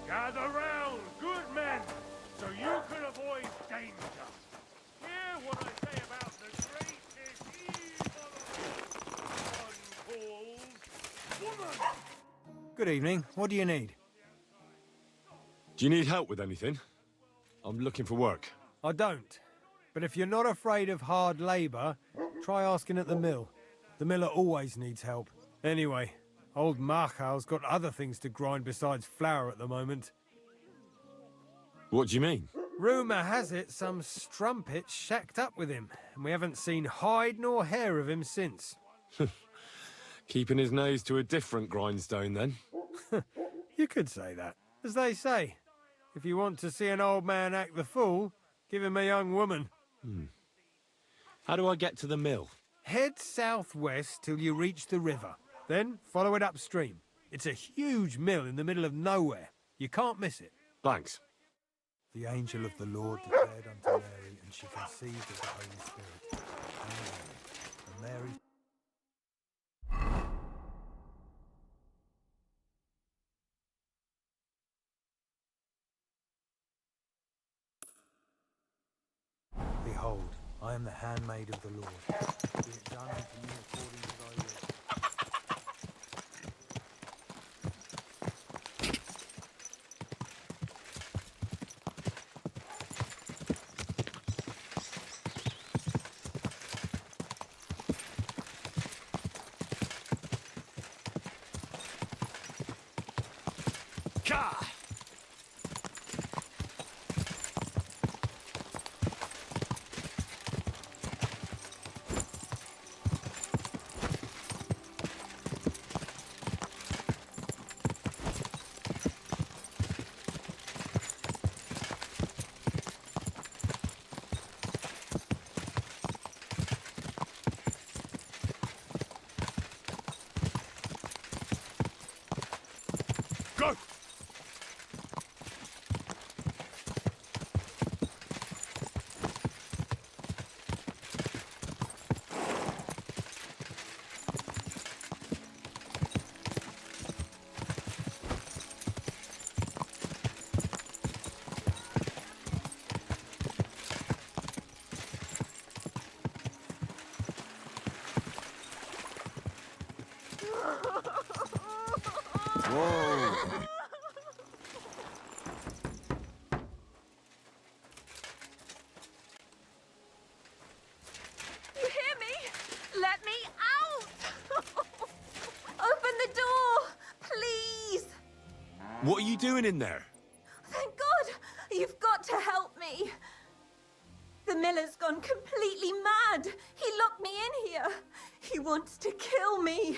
Gather round, good men, so you can avoid danger. Hear what I say about the greatest evil of one calls woman. Good evening. What do you need? Do you need help with anything? I'm looking for work. I don't. But if you're not afraid of hard labor, try asking at the mill. The miller always needs help. Anyway, old Markow's got other things to grind besides flour at the moment. What do you mean? Rumour has it some strumpet's shacked up with him, and we haven't seen hide nor hair of him since. Keeping his nose to a different grindstone, then? You could say that. As they say, if you want to see an old man act the fool, give him a young woman. How do I get to the mill? Head southwest till you reach the river. Then follow it upstream. It's a huge mill in the middle of nowhere. You can't miss it. Thanks. The angel of the Lord declared unto Mary, and she conceived of the Holy Spirit. And Mary... Behold, I am the handmaid of the Lord. Be it done unto me according to thy will. Go! Whoa! You hear me? Let me out! Open the door, please! What are you doing in there? Thank God! You've got to help me! The miller's gone completely mad! He locked me in here! He wants to kill me!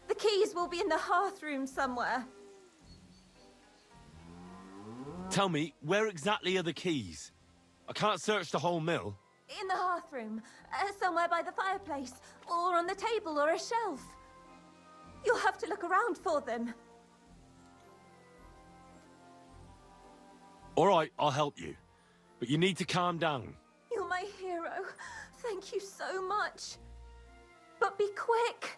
The keys will be in the hearth room somewhere. Tell me, where exactly are the keys? I can't search the whole mill. In the hearth room, somewhere by the fireplace, or on the table or a shelf. You'll have to look around for them. All right, I'll help you. But you need to calm down. You're my hero. Thank you so much. But be quick.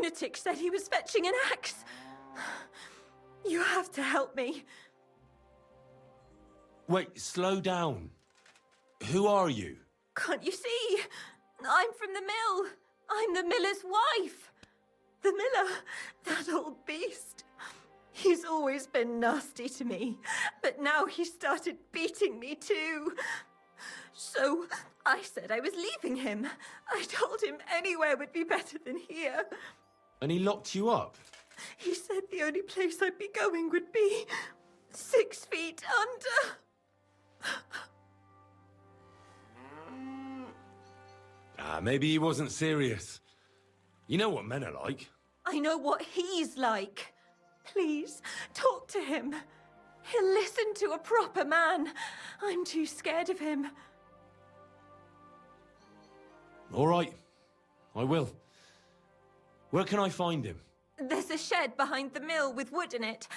lunatic said he was fetching an axe. You have to help me. Wait, slow down. Who are you? Can't you see? I'm from the mill. I'm the miller's wife. The miller, that old beast. He's always been nasty to me, but now he started beating me too. So I said I was leaving him. I told him anywhere would be better than here. And he locked you up? He said the only place I'd be going would be 6 feet under. Maybe he wasn't serious. You know what men are like. I know what he's like. Please, talk to him. He'll listen to a proper man. I'm too scared of him. All right, I will. Where can I find him? There's a shed behind the mill with wood in it.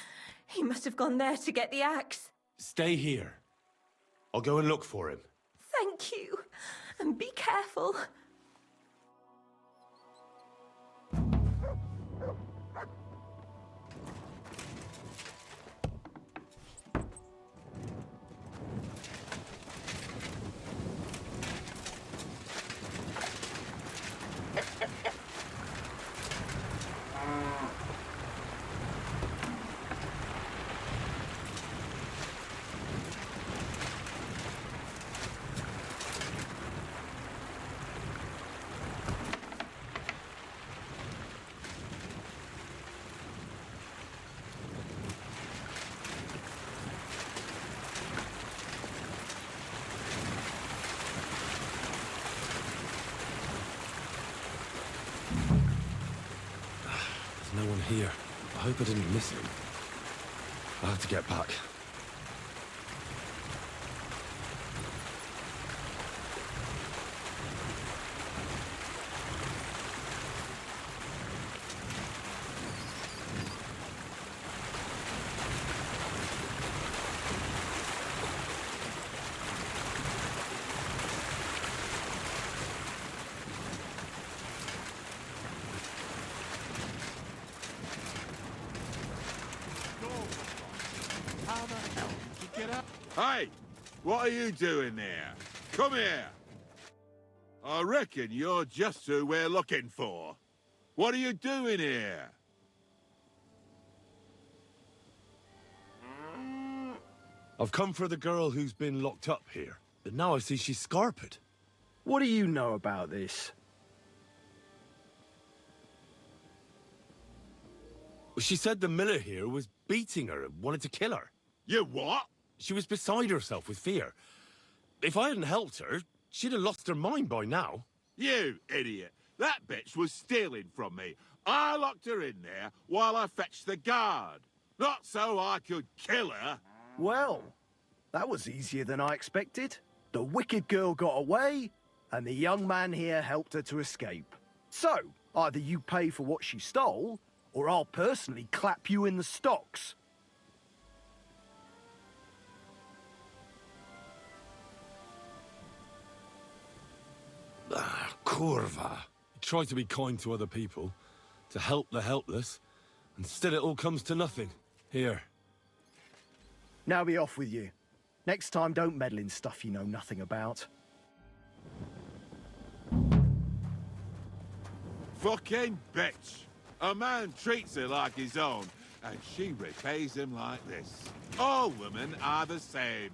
He must have gone there to get the axe. Stay here. I'll go and look for him. Thank you. And be careful. There's no one here. I hope I didn't miss him. I'll have to get back. Hey, what are you doing there? Come here. I reckon you're just who we're looking for. What are you doing here? I've come for the girl who's been locked up here, but now I see she's scarpered. What do you know about this? She said the miller here was beating her and wanted to kill her. You what? She was beside herself with fear. If I hadn't helped her, she'd have lost her mind by now. You idiot. That bitch was stealing from me. I locked her in there while I fetched the guard. Not so I could kill her. Well, that was easier than I expected. The wicked girl got away, and the young man here helped her to escape. So, either you pay for what she stole, or I'll personally clap you in the stocks. Curva. Try to be kind to other people, to help the helpless, and still it all comes to nothing. Here. Now be off with you. Next time, don't meddle in stuff you know nothing about. Fucking bitch. A man treats her like his own, and she repays him like this. All women are the same.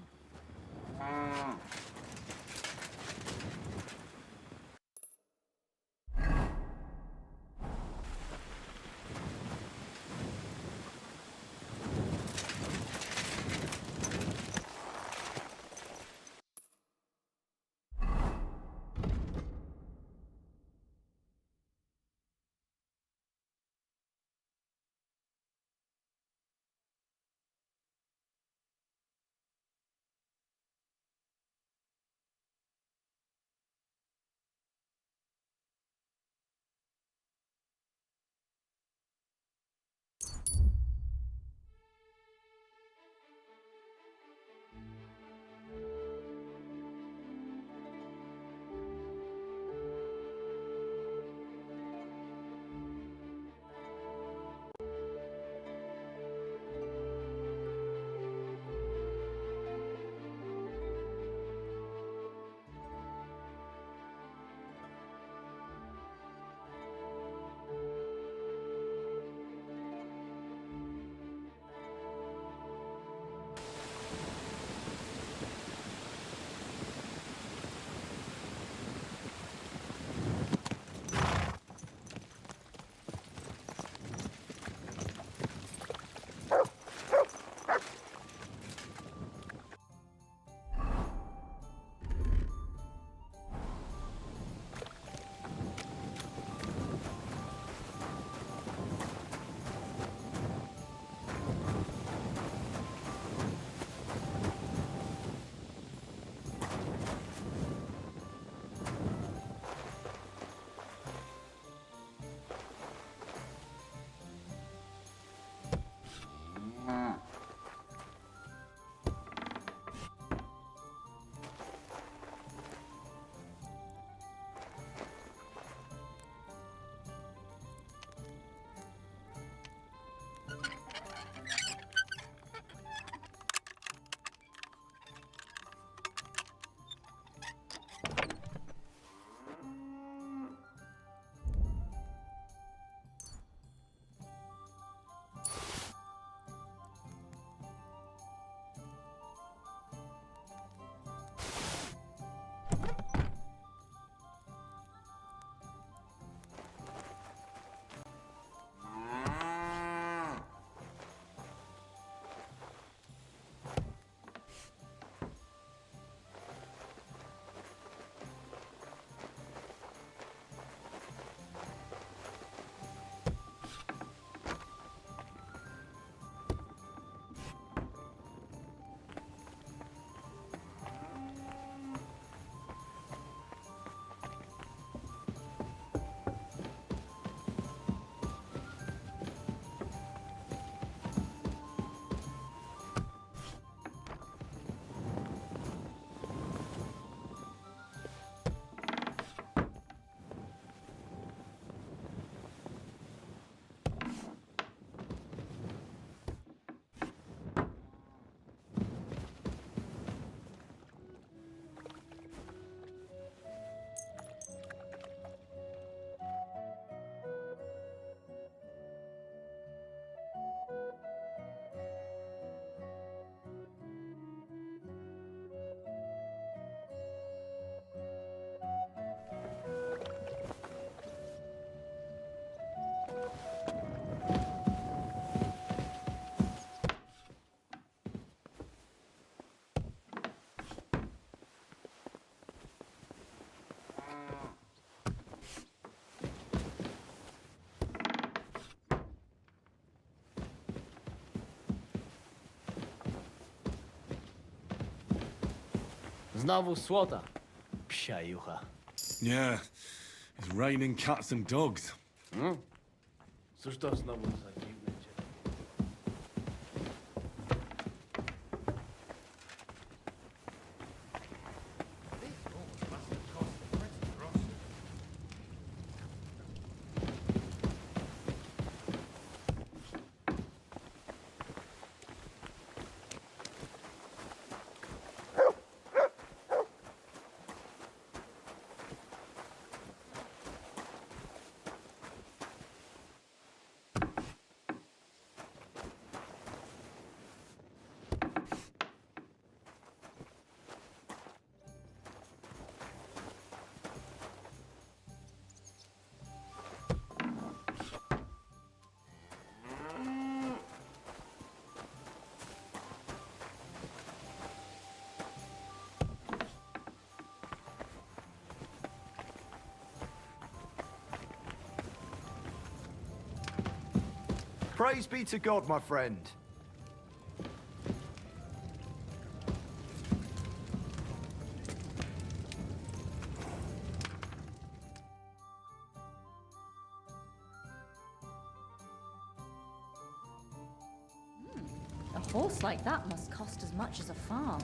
Znowu słota. Psia jucha. Yeah, it's raining cats and dogs. Cóż to znowu za dziwne dzieło? Praise be to God, my friend. A horse like that must cost as much as a farm.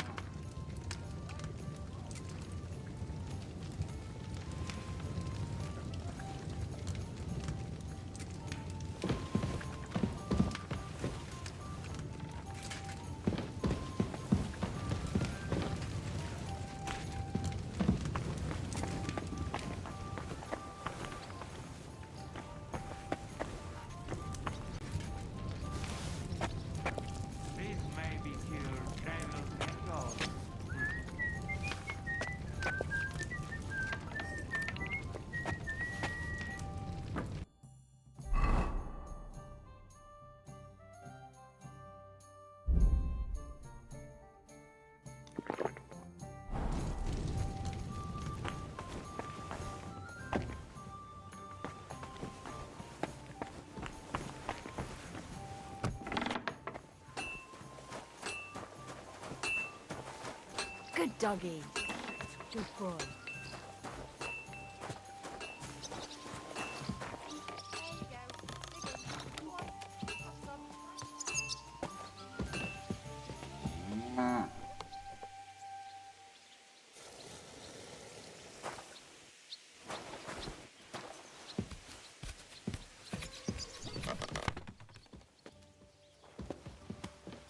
Good doggy. Good boy.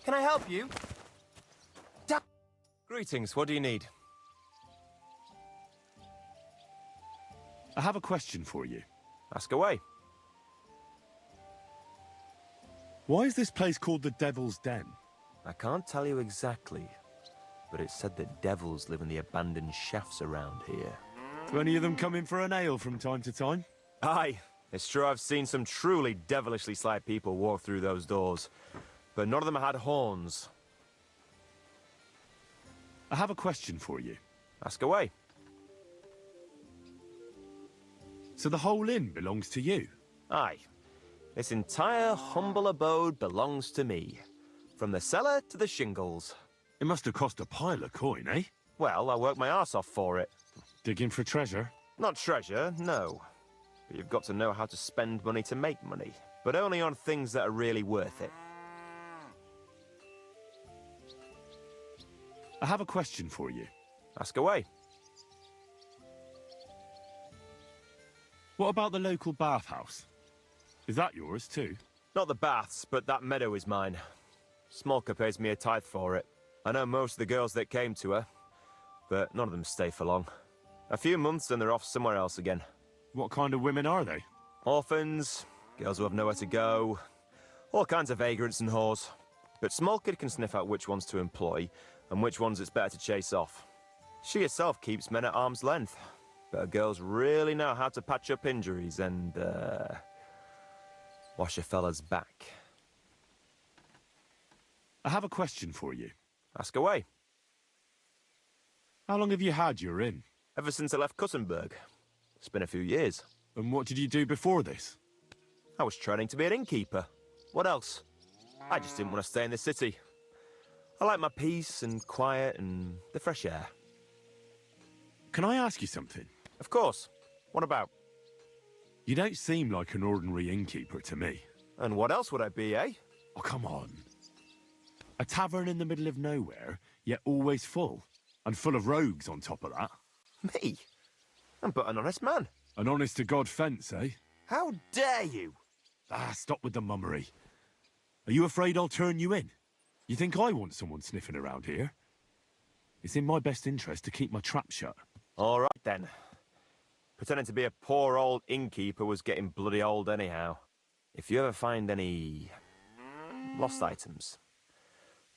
Can I help you? Greetings, what do you need? I have a question for you. Ask away. Why is this place called the Devil's Den? I can't tell you exactly, but it's said that devils live in the abandoned shafts around here. Do any of them come in for an ale from time to time? Aye, it's true I've seen some truly devilishly sly people walk through those doors, but none of them had horns. I have a question for you. Ask away. So the whole inn belongs to you? Aye. This entire humble abode belongs to me. From the cellar to the shingles. It must have cost a pile of coin, eh? Well, I worked my arse off for it. Digging for treasure? Not treasure, no. But you've got to know how to spend money to make money. But only on things that are really worth it. I have a question for you. Ask away. What about the local bathhouse? Is that yours too? Not the baths, but that meadow is mine. Smolka pays me a tithe for it. I know most of the girls that came to her, but none of them stay for long. A few months and they're off somewhere else again. What kind of women are they? Orphans, girls who have nowhere to go, all kinds of vagrants and whores. But Smolka can sniff out which ones to employ and which ones it's better to chase off. She herself keeps men at arm's length, but her girls really know how to patch up injuries and, wash a fella's back. I have a question for you. Ask away. How long have you had your inn? Ever since I left Kuttenberg. It's been a few years. And what did you do before this? I was training to be an innkeeper. What else? I just didn't want to stay in the city. I like my peace and quiet and the fresh air. Can I ask you something? Of course. What about? You don't seem like an ordinary innkeeper to me. And what else would I be, eh? Oh, come on. A tavern in the middle of nowhere, yet always full. And full of rogues on top of that. Me? I'm but an honest man. An honest-to-God fence, eh? How dare you? Ah, stop with the mummery. Are you afraid I'll turn you in? You think I want someone sniffing around here? It's in my best interest to keep my trap shut. All right, then. Pretending to be a poor old innkeeper was getting bloody old anyhow. If you ever find any lost items,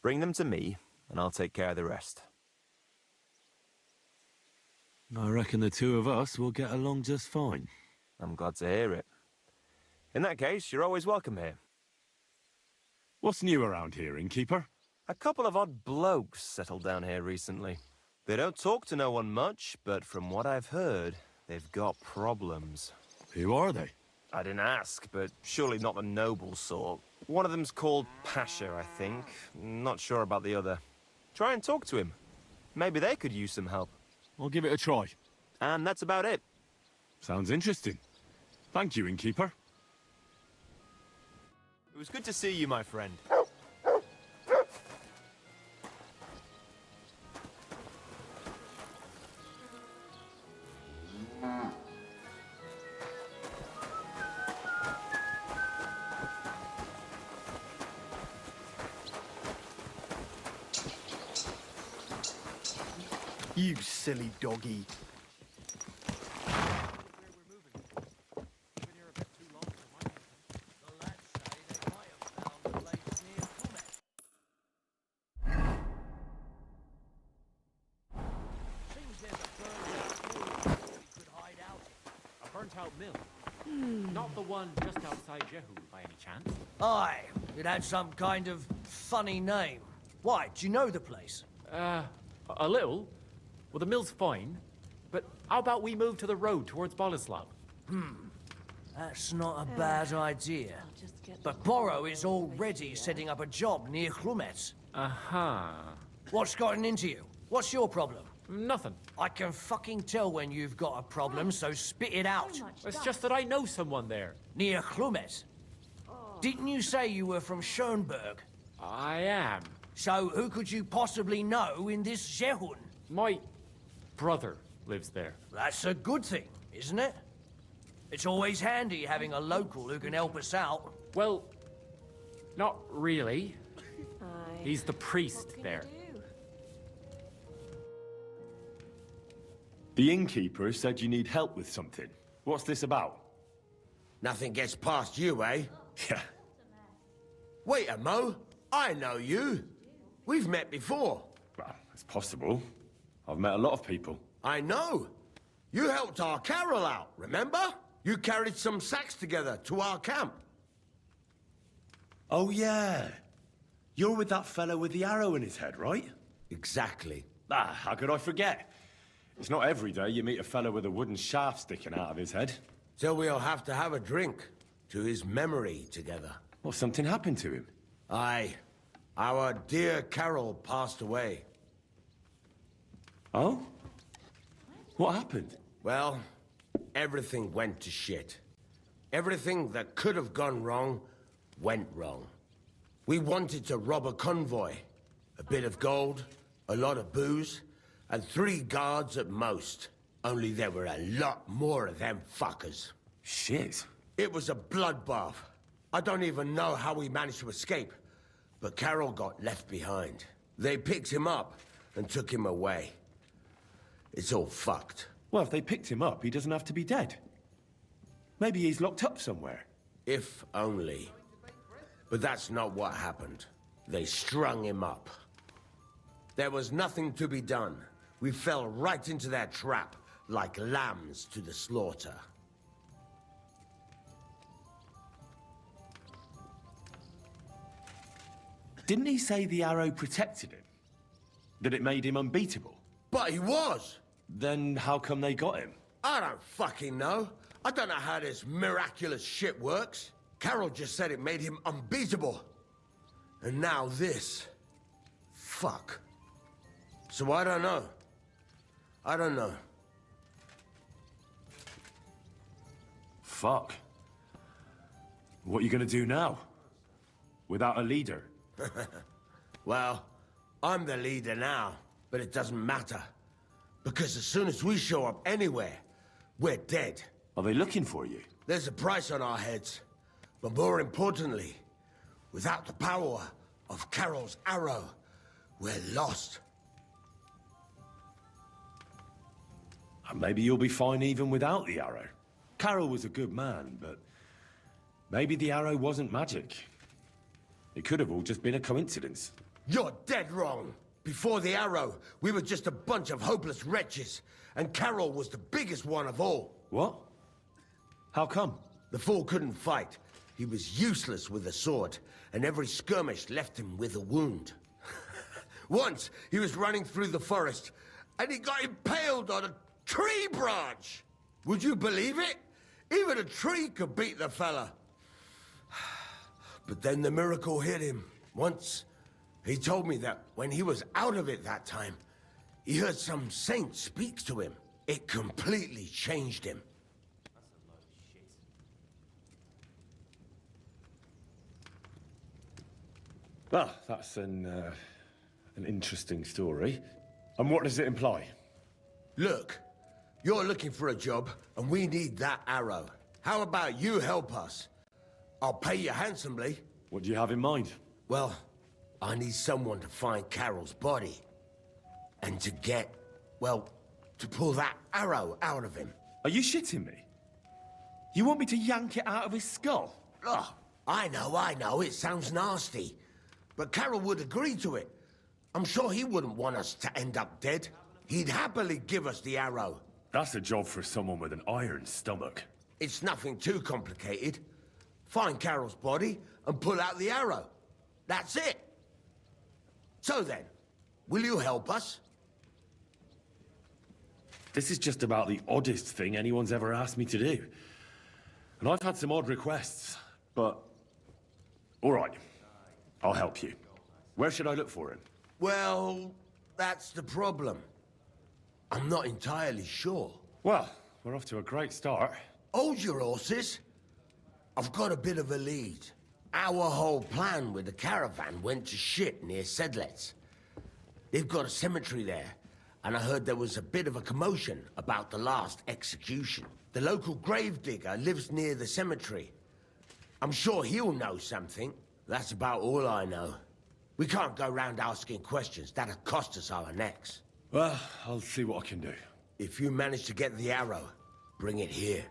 bring them to me, and I'll take care of the rest. I reckon the two of us will get along just fine. I'm glad to hear it. In that case, you're always welcome here. What's new around here, innkeeper? A couple of odd blokes settled down here recently. They don't talk to no one much, but from what I've heard, they've got problems. Who are they? I didn't ask, but surely not the noble sort. One of them's called Pasha, I think. Not sure about the other. Try and talk to him. Maybe they could use some help. I'll give it a try. And that's about it. Sounds interesting. Thank you, innkeeper. It was good to see you, my friend. You silly doggy. Burnt-out mill. Not the one just outside Jehu, by any chance? Aye, it had some kind of funny name. Why, do you know the place? A little. Well, the mill's fine, but how about we move to the road towards Boleslav? That's not a bad idea. But Borrow is already setting up a job near Chlumet. Aha. What's gotten into you? What's your problem? Nothing. I can fucking tell when you've got a problem, so spit it out. It's just that I know someone there. Near Chlumet? Didn't you say you were from Schoenberg? I am. So who could you possibly know in this Jehun? My brother lives there. That's a good thing, isn't it? It's always handy having a local who can help us out. Well, not really. He's the priest there. The innkeeper said you need help with something. What's this about? Nothing gets past you, eh? Yeah. Wait a mo. I know you. We've met before. Well, it's possible. I've met a lot of people. I know. You helped our Carol out, remember? You carried some sacks together to our camp. Oh, yeah. You're with that fellow with the arrow in his head, right? Exactly. Ah, how could I forget? It's not every day you meet a fellow with a wooden shaft sticking out of his head. So we'll have to have a drink to his memory together. Well, something happened to him. Aye. Our dear Carol passed away. Oh? What happened? Well, everything went to shit. Everything that could have gone wrong, went wrong. We wanted to rob a convoy. A bit of gold, a lot of booze, and 3 guards at most. Only there were a lot more of them fuckers. Shit. It was a bloodbath. I don't even know how we managed to escape, but Carol got left behind. They picked him up and took him away. It's all fucked. Well, if they picked him up, he doesn't have to be dead. Maybe he's locked up somewhere. If only. But that's not what happened. They strung him up. There was nothing to be done. We fell right into their trap, like lambs to the slaughter. Didn't he say the arrow protected him? That it made him unbeatable? But he was! Then how come they got him? I don't fucking know. I don't know how this miraculous shit works. Carol just said it made him unbeatable. And now this. Fuck. So I don't know. I don't know. Fuck. What are you gonna do now? Without a leader? Well, I'm the leader now, but it doesn't matter. Because as soon as we show up anywhere, we're dead. Are they looking for you? There's a price on our heads. But more importantly, without the power of Carol's arrow, we're lost. And maybe you'll be fine even without the arrow. Carol was a good man, but maybe the arrow wasn't magic. It could have all just been a coincidence. You're dead wrong. Before the arrow, we were just a bunch of hopeless wretches, and Carol was the biggest one of all. What? How come? The fool couldn't fight. He was useless with a sword, and every skirmish left him with a wound. Once, he was running through the forest, and he got impaled on a tree branch! Would you believe it? Even a tree could beat the fella. But then the miracle hit him. Once, he told me that when he was out of it that time, he heard some saint speak to him. It completely changed him. Well, that's an interesting story. And what does it imply? Look, you're looking for a job, and we need that arrow. How about you help us? I'll pay you handsomely. What do you have in mind? Well, I need someone to find Carol's body. And to get, well, to pull that arrow out of him. Are you shitting me? You want me to yank it out of his skull? Oh, I know, it sounds nasty. But Carol would agree to it. I'm sure he wouldn't want us to end up dead. He'd happily give us the arrow. That's a job for someone with an iron stomach. It's nothing too complicated. Find Carol's body and pull out the arrow. That's it. So then, will you help us? This is just about the oddest thing anyone's ever asked me to do. And I've had some odd requests, but... all right, I'll help you. Where should I look for him? Well, that's the problem. I'm not entirely sure. Well, we're off to a great start. Hold your horses. I've got a bit of a lead. Our whole plan with the caravan went to shit near Sedlets. They've got a cemetery there, and I heard there was a bit of a commotion about the last execution. The local gravedigger lives near the cemetery. I'm sure he'll know something. That's about all I know. We can't go round asking questions. That'll cost us our necks. Well, I'll see what I can do. If you manage to get the arrow, bring it here.